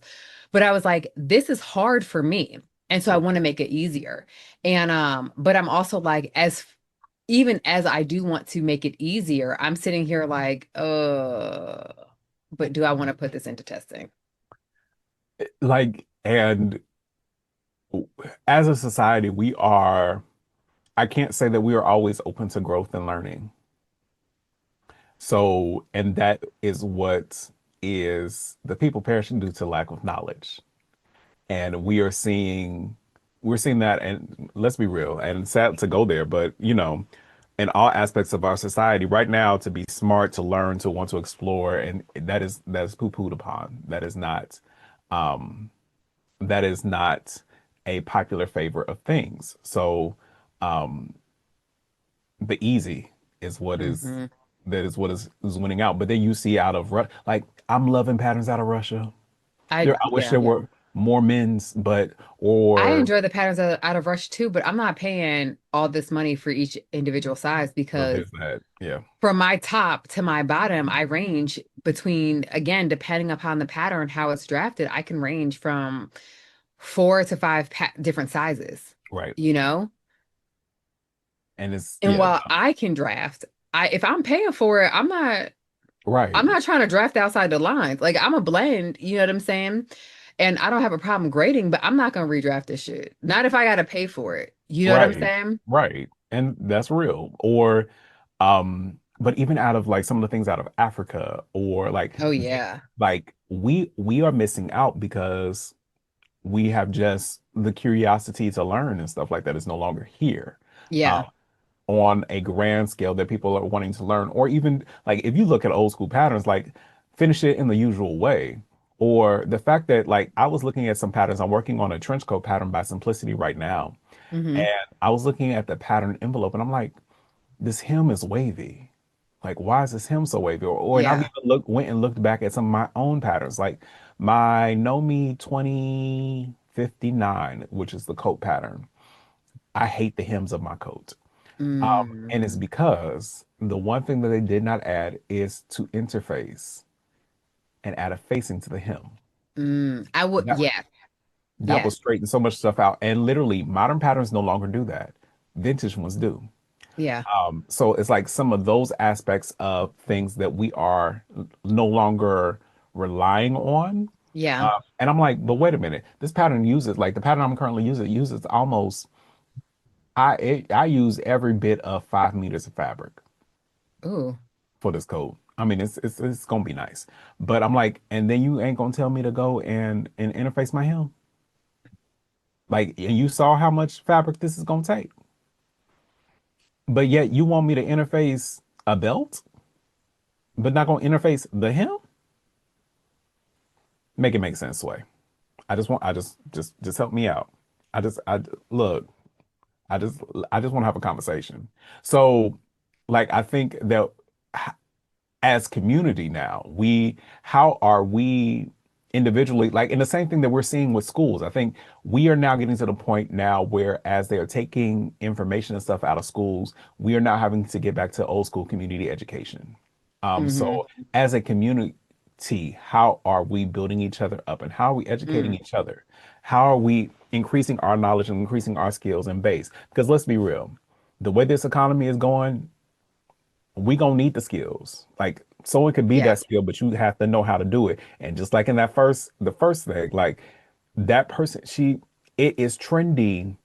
but I was like, this is hard for me. And so I want to make it easier. And but I'm also like, as even as I do want to make it easier, I'm sitting here like, but do I want to put this into testing? Like, and as a society, I can't say that we are always open to growth and learning. So, and that is what is the people perishing due to lack of knowledge. And we're seeing that, and let's be real, and sad to go there, but in all aspects of our society right now, to be smart, to learn, to want to explore, and that is poo-pooed upon. Um that is not a popular favor of things. So um the easy is what is Hmm. that is what is winning out. But then you see out of like I'm loving patterns out of Russia. I wish Yeah. there were more men's, but I or enjoy the patterns out of Rush too, but I'm not paying all this money for each individual size well, because there's that. Yeah. from my top to my bottom, I range between, again, depending upon the pattern, how it's drafted, I can range from 4 to 5 different sizes, Right. you know? And it's And yeah, while I can draft, if I'm paying for it, I'm right. not trying to draft outside the lines. Like I'm a blend, you know what I'm saying? And I don't have a problem grading, but I'm not gonna redraft this shit. Not if I gotta pay for it. You know what I'm Right. saying? Right. And that's real. Or but even out of like some of the things out of Africa or Oh yeah. like we are missing out because we have just the curiosity to learn and stuff like that is no longer here. Um, Yeah. on a grand scale that people are wanting to learn, or even like if you look at old school patterns, like finish it in the usual way. Or the fact that like I was looking at some patterns, I'm working on a trench coat pattern by Simplicity right now. Hmm. And I was looking at the pattern envelope and I'm like, this hem is wavy. Like, why is this hem so wavy? And I've Yeah. even went and looked back at some of my own patterns, like my Know Me 2059, which is the coat pattern. I hate the hems of my coat. And it's Mm. because the one thing that they did not add is to interface and add a facing to the hem. I would, That yeah. that Yeah. will straighten so much stuff out. And literally, modern patterns no longer do that. Vintage ones do. Yeah. So it's like some of those aspects of things that we are no longer relying on. Yeah. And I'm like, but wait a minute, this pattern uses like the pattern I'm currently using uses almost I use every bit of 5 meters of fabric Ooh. for this coat. I mean, it's gonna be nice, but I'm like, and then you ain't gonna tell me to go and interface my hem. Like, and you saw how much fabric this is gonna take, but yet you want me to interface a belt, but not gonna interface the hem. Make it make sense, Sway. I just help me out. I look. I just I just want to have a conversation. So, like, I think that as community now, how are we individually, like in the same thing that we're seeing with schools? I think we are now getting to the point now where as they are taking information and stuff out of schools, we are now having to get back to old school community education. Hmm. So as a community, how are we building each other up and how are we educating Mm. each other? How are we increasing our knowledge and increasing our skills and base? Because let's be real. the way this economy is going, we gonna need the skills. Like someone could be Yeah. that skill, but you have to know how to do it. And just like in the first thing, like that person, it is trendy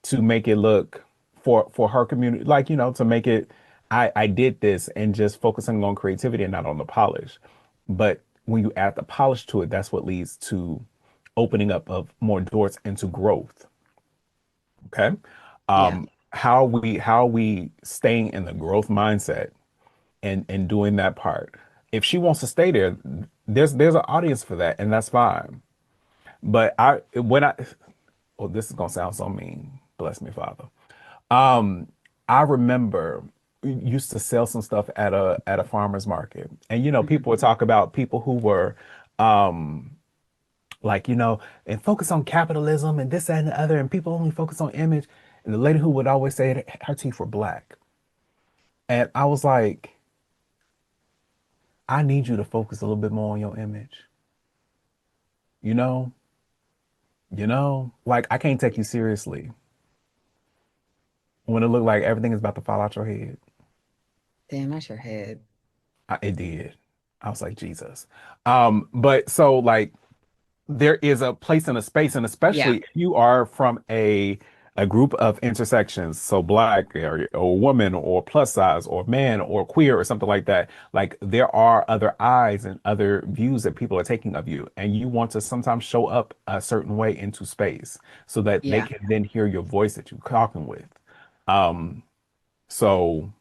to make it look for her community, like, to make it, I did this and just focusing on creativity and not on the polish. But when you add the polish to it, that's what leads to opening up of more doors into growth. Okay. Yeah. How we staying in the growth mindset and doing that part. If she wants to stay there, there's an audience for that, and that's fine. But oh, this is gonna sound so mean. Bless me, Father. Um, I remember we used to sell some stuff at a farmer's market, and Hmm. people would talk about people who were um like and focus on capitalism and this, that, and the other, and people only focus on image. And the lady who would always say that her teeth were black, and I was like, I need you to focus a little bit more on your image. You know, like I can't take you seriously when it looked like everything is about to fall out your head. Damn, that's your head. It did. I was like, Jesus. But so like there is a place and a space, and Yeah. especially if you are from a group of intersections, so black or woman or plus size or man or queer or something like that. Like there are other eyes and other views that people are taking of you, and you want to sometimes show up a certain way into space so that they Yeah. can then hear your voice that you're talking with. Um, so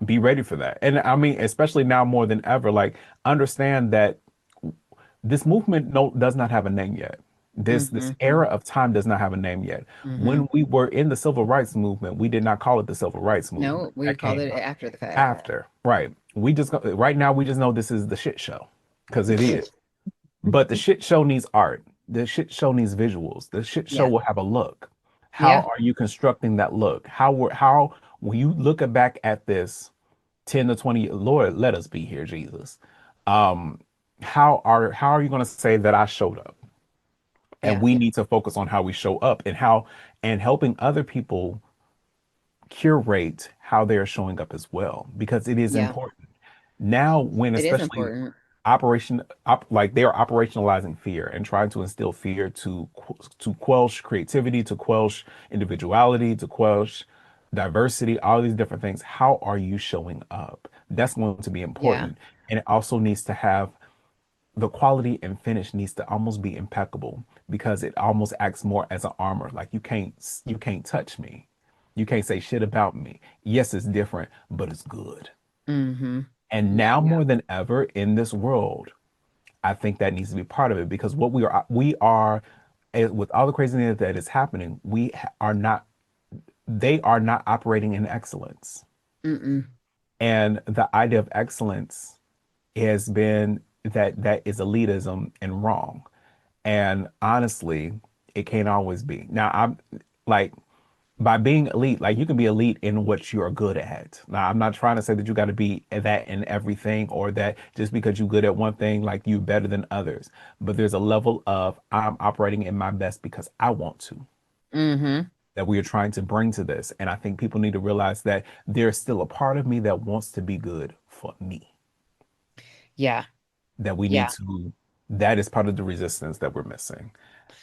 be ready for that. And I mean, especially now more than ever, like understand that this movement does not have a name yet. This Hmm. era of time does not have a name yet. Hmm. When we were in the civil rights movement, we did not call it the civil rights No, movement. we That called came it after the fact. after, right? Right now we just know this is the shit show because it is. But the shit show needs art. The shit show needs visuals. The shit show Yeah. will have a look. How Yeah. are you constructing that look? How when you look back at this 10 to 20, Lord, let us be here, Jesus. Um, how are you going to say that I showed up? And Yeah. we need to focus on how we show up and helping other people curate how they're showing up as well, because it is Yeah. important. Now, when It is especially important. like they are operationalizing fear and trying to instill fear to quelch creativity, to quelch individuality, to quelch diversity, all these different things. How are you showing up? That's going to be Yeah. important. And it also needs to have the quality and finish needs to almost be impeccable because it almost acts more as an armor. Like you can't touch me. You can't say shit about me. Yes, it's different, but it's good. Hmm. And now Yeah. more than ever in this world, I think that needs to be part of it because what we are with all the craziness that is happening, are not they are not operating in excellence. Mm-mm. And the idea of excellence has been that is elitism and wrong. And honestly, it can't always be. Now, I'm like, by being elite, like you can be elite in what you're good at. Now, I'm not trying to say that you got to be that in everything or that just because you're good at one thing, like you better than others. But there's a level of I'm operating in my best because I want to, Hmm. that we are trying to bring to this. And I think people need to realize that there's still a part of me that wants to be good for me, Yeah. that we need Yeah. to, that is part of the resistance that we're missing.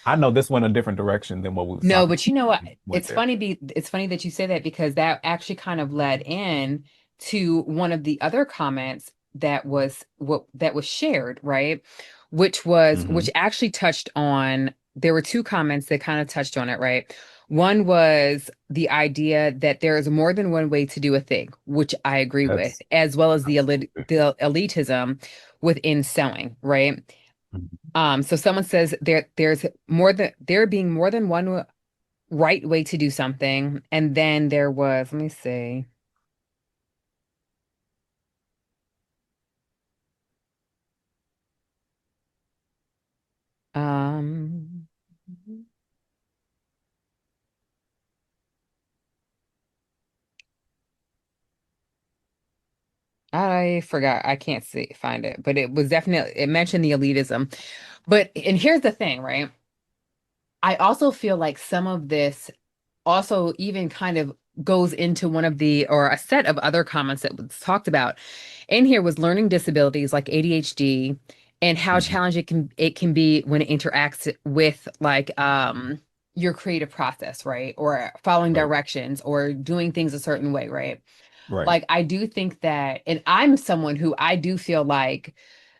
I know this went a different direction than what we was No, talking but you know what? about. Went there. It's funny that you say that because that actually kind of led in to one of the other comments that was shared, right? Hmm. Which actually touched on, there were two comments that kind of touched on it, right? One was the idea that there is more than one way to do a thing, which I agree with, That's as well as absolutely. the elitism within sewing, right? Mhm. So someone says there being more than one right way to do something. And then there was, let me see. Um, I forgot. I can't find it, but it was definitely, it mentioned the elitism. But, and here's the thing, right? I also feel like some of this also even kind of goes into one of the, or a set of other comments that was talked about in here was learning disabilities like ADHD and how Mhm. challenging it can be when it interacts with like your creative process, right? Or following Right. directions or doing things a certain way, right? Right. Like I do think that, and I'm someone who I do feel like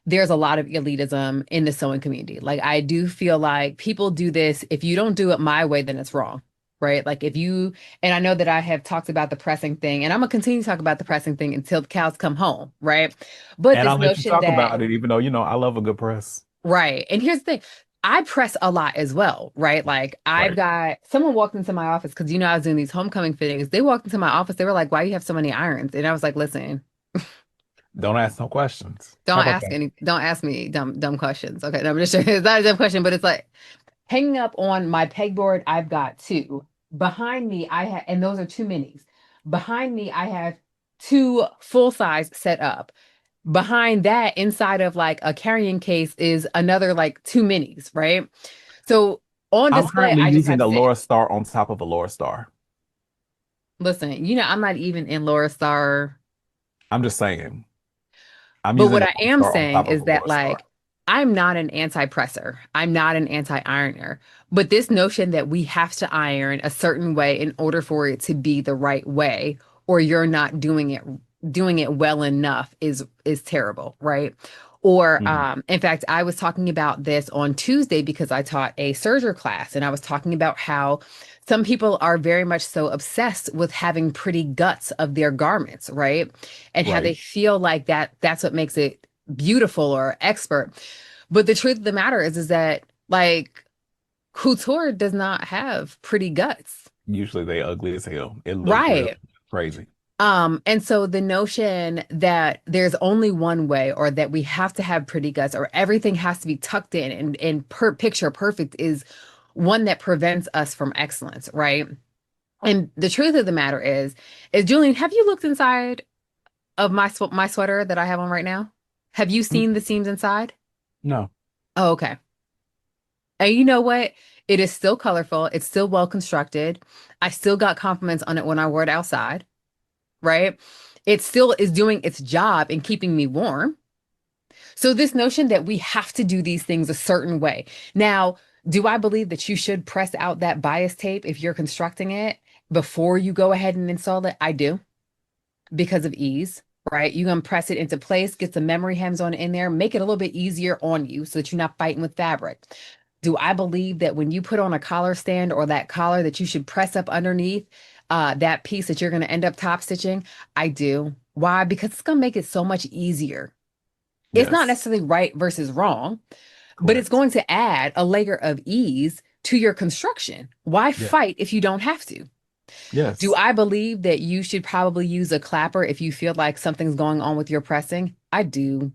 there's a lot of elitism in the sewing community. Like I do feel like people do this. If you don't do it my way, then it's wrong. Right. Like if you, and I know that I have talked about the pressing thing, and I'm gonna continue to talk about the pressing thing until the cows come home. Right. But And this I'll let you notion talk that, about it, even though, I love a good press. right. And here's the thing. I press a lot as well, right? Like I've Right. got someone walked into my office because I was doing these homecoming fittings. They walked into my office, they were like, "Why you have so many irons?" And I was like, "Listen, Don't ask no questions. How about that? don't ask me dumb questions." Okay, no, I'm just sure it's not a dumb question, but it's like hanging up on my pegboard, I've got two. Behind me, I have, and those are two minis. Behind me, I have two full size set up. Behind that, inside of like a carrying case, is another like two minis, right? So on I'm display, currently I just using have a Laura six. Star on top of a Laura Star. Listen, I'm not even in Laura Star. I'm just saying. I'm But using what a I Laura am Star on saying top of is a that Laura Star. like I'm not an anti-presser. I'm not an anti-ironer. But this notion that we have to iron a certain way in order for it to be the right way, or you're not doing it well enough is terrible, right? Or Mhm. in fact, I was talking about this on Tuesday because I taught a serger class, and I was talking about how some people are very much so obsessed with having pretty guts of their garments, right? And how Right. they feel like that's what makes it beautiful or expert. But the truth of the matter is that like couture does not have pretty guts. Usually they ugly as hell. It look real Right. crazy. And so the notion that there's only one way, or that we have to have pretty guts, or everything has to be tucked in and picture perfect, is one that prevents us from excellence, right? And the truth of the matter is Julian, have you looked inside of my sweater that I have on right now? Have you Mm, seen the seams inside? no. Oh, okay. And you know what? It is still colorful. It's still well constructed. I still got compliments on it when I wore it outside, right? It still is doing its job in keeping me warm. So this notion that we have to do these things a certain way. Now, do I believe that you should press out that bias tape if you're constructing it before you go ahead and install it? I do, because of ease, right? You're gonna press it into place, get some memory hems on in there, make it a little bit easier on you so that you're not fighting with fabric. Do I believe that when you put on a collar stand or that collar that you should press up underneath that piece that you're going to end up top stitching? I do. Why? Because it's going to make it so much easier. It's not Yes. necessarily right versus wrong, but it's Correct. going to add a layer of ease to your construction. Why Yeah. fight if you don't have to? Do Yes. I believe that you should probably use a clapper if you feel like something's going on with your pressing? I do.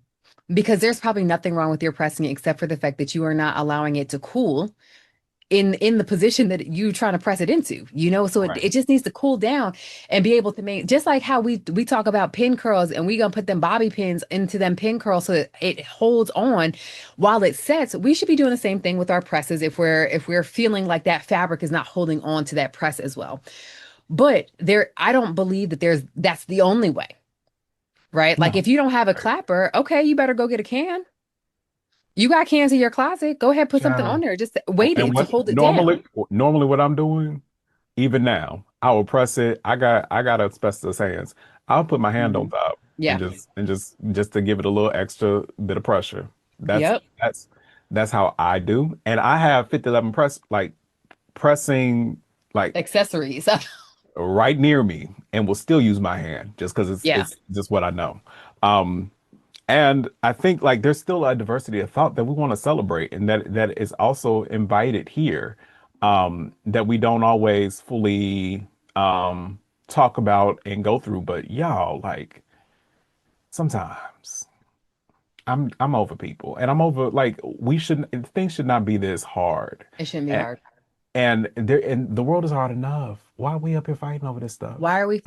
Because there's probably nothing wrong with your pressing except for the fact that you are not allowing it to cool in the position that you're trying to press it into, so it, Right. it just needs to cool down and be able to make, just like how we talk about pin curls, and we gonna put them bobby pins into them pin curls so that it holds on while it sets. We should be doing the same thing with our presses if we're feeling like that fabric is not holding on to that press as well. But I don't believe that that's the only way, right? Like No. if you don't have a Right. clapper, okay, you better go get a can. You got cans in your closet, go ahead, put something on Child. there, just weight And it to what hold it down. normally what I'm doing, even now, I will press it. I got asbestos hands. I'll put my hand on Mhm. top and Yeah. just to give it a little extra bit of pressure. That's Yep. that's that's how I do. And I have 5011 pressing like Accessories. right near me and will still use my hand just because it's Yeah. it's just what I know. Um, and I think like there's still a diversity of thought that we want to celebrate and that is also invited here, that we don't always fully talk about and go through. But y'all, like sometimes I'm over people and I'm over like we shouldn't things should not be this hard. It shouldn't be And hard. and the world is hard enough. Why are we up here fighting over this stuff? Why are we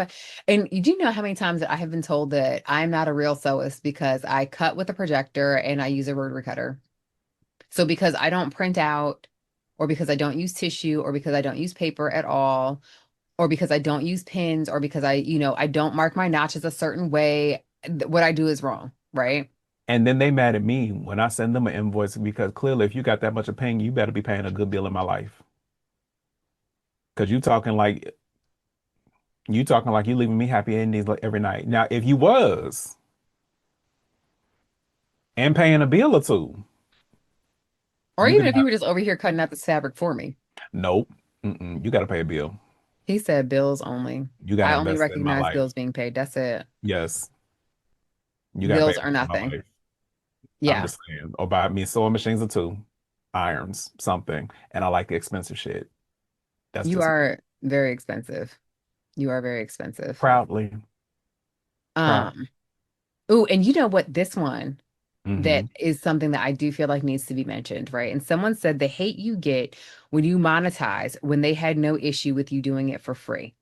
and you do know how many times that I have been told that I'm not a real sewist because I cut with a projector and I use a rotary cutter. So because I don't print out, or because I don't use tissue, or because I don't use paper at all, or because I don't use pins, or because I don't mark my notches a certain way, what I do is wrong, right? And then they mad at me when I send them an invoice because clearly if you got that much of paying, you better be paying a good bill in my life. Because you talking like you leaving me happy endings like every night. Now, if you was and paying a bill or two, Or you even can if you have were just over here cutting out the fabric for me. nope. Mm-mm, you got to pay a bill. He said bills only. You got to I only invest in my recognize life. bills being paid. That's it. Yes, you got to pay Bills are for my nothing. life. I'm Yeah. just saying. Or buy me sewing machines or two, irons, something. And I like the expensive shit. That's You just me. are very expensive. You are very expensive. Proudly, proud. Um, oh, and you know what? This one that Hmm. is something that I do feel like needs to be mentioned, right? And someone said the hate you get when you monetize when they had no issue with you doing it for free.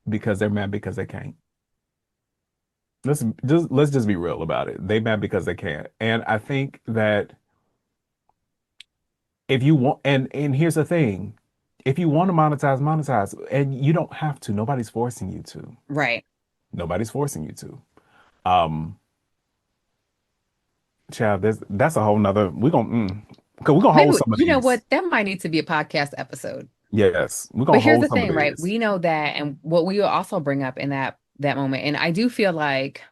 Because they're mad because they can't. Let's just be real about it. They mad because they can't. And I think that if you want, and here's the thing, if you want to monetize, monetize, and you don't have to. Nobody's forcing you to. Right. Nobody's forcing you to. Um, Child, that's a whole nother. Cause we're gonna Maybe, hold some of you know these. what? That might need to be a podcast episode. Yes, we're But gonna here's hold the some of thing, right? these. We know that, and what we will also bring up in that moment, and I do feel like,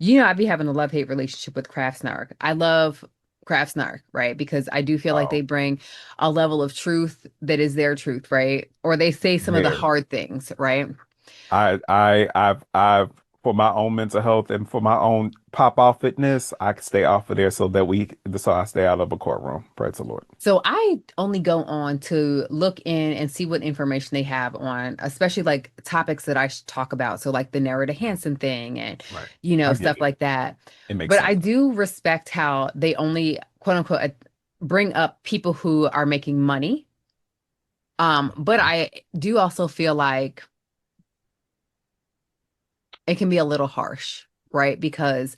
I'd be having a love-hate relationship with Craft Snark. I love Craft Snark, right? Because I do feel like they Oh, bring a level of truth that is their truth, right? Or they say some of the very. hard things, right? I've for my own mental health and for my own pop off fitness, I can stay off of there so I stay out of a courtroom. Praise the Lord. So I only go on to look in and see what information they have on, especially like topics that I should talk about. So like the Narita Hansen thing and, Right. I get stuff it. like that. It makes But I sense. do respect how they only quote unquote bring up people who are making money. But I do also feel like it can be a little harsh, right? Because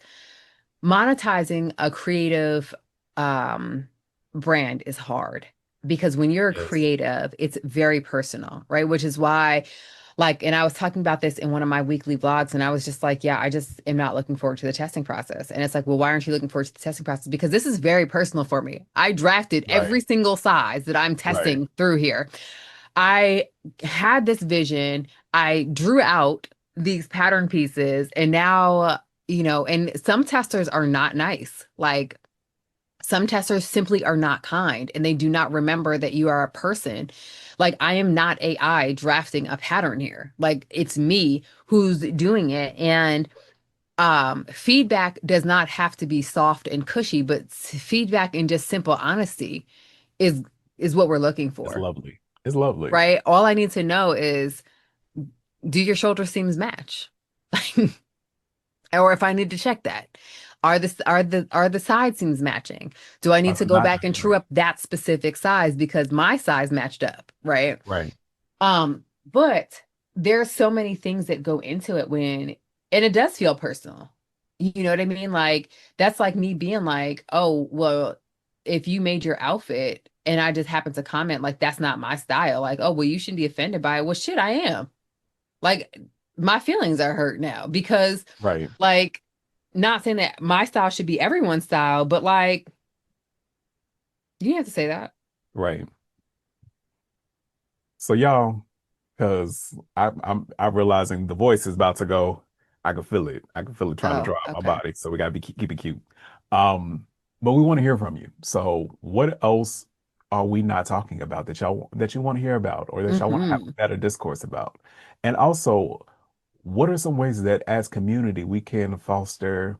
monetizing a creative um brand is hard because when you're a Yes. creative, it's very personal, right? Which is why, like, and I was talking about this in one of my weekly vlogs, and I was just like, yeah, I just am not looking forward to the testing process. And it's like, well, why aren't you looking forward to the testing process? Because this is very personal for me. I drafted every Right. single size that I'm Right. testing through here. I had this vision. I drew out these pattern pieces, and now, and some testers are not nice. Like, some testers simply are not kind and they do not remember that you are a person. Like, I am not AI drafting a pattern here. Like, it's me who's doing it. And feedback does not have to be soft and cushy, but feedback and just simple honesty is is what we're looking It's for, lovely. It's lovely. right? All I need to know is, do your shoulder seams match? Or if I need to check that. Are the side seams matching? Do I need Are to the go not back and true right. up that specific size because my size matched up, right? Right. But there's so many things that go into it and it does feel personal. You know what I mean? Like, that's like me being like, oh, well, if you made your outfit and I just happen to comment like that's not my style, like, oh, well, you shouldn't be offended by it. Well, shit, I am. Like, my feelings are hurt now because, Right. like, not saying that my style should be everyone's style, but like, you have to say that. Right. So y'all, because I'm realizing the voice is about to go. I can feel it. I can feel it trying to Oh, draw out my okay. body. So we gotta keep it cute. Um, but we want to hear from you. So what else are we not talking about that you want to hear about or that y'all want to have a Hmm. better discourse about? And also, what are some ways that as community we can foster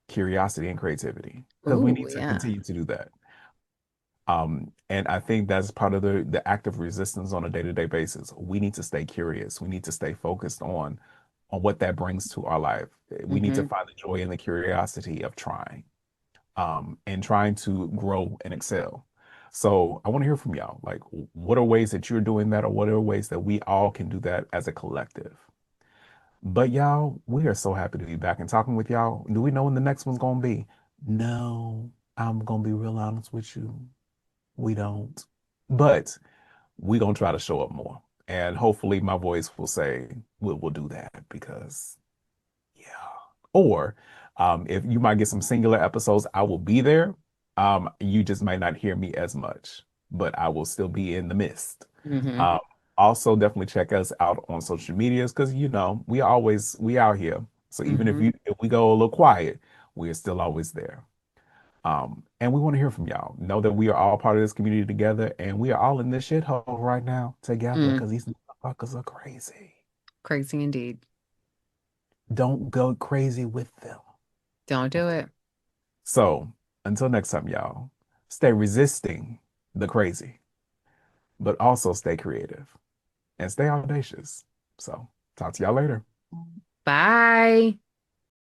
curiosity and creativity? Because we Ooh, need to yeah. continue to do that. And I think that's part of the act of resistance on a day-to-day basis. We need to stay curious. We need to stay focused on what that brings to our life. We need to Hmm. find the joy and the curiosity of trying, and trying to grow and excel. So I want to hear from y'all. Like, what are ways that you're doing that, or what are ways that we all can do that as a collective? But y'all, we are so happy to be back and talking with y'all. Do we know when the next one's gonna be? No, I'm gonna be real honest with you. We don't. But we gonna try to show up more. And hopefully my voice will say, we'll do that because, yeah. Or if you might get some singular episodes, I will be there. You just might not hear me as much, but I will still be in the midst. Hmm. Um, Also, definitely check us out on social medias because we out here. So even Hmm. if we go a little quiet, we are still always there. And we want to hear from y'all. Know that we are all part of this community together, and we are all in this shithole right now together Mm. because these motherfuckers are crazy. Crazy indeed. Don't go crazy with them. Don't do Okay. it. So until next time, y'all, stay resisting the crazy, but also stay creative and stay audacious. So talk to y'all later. Bye.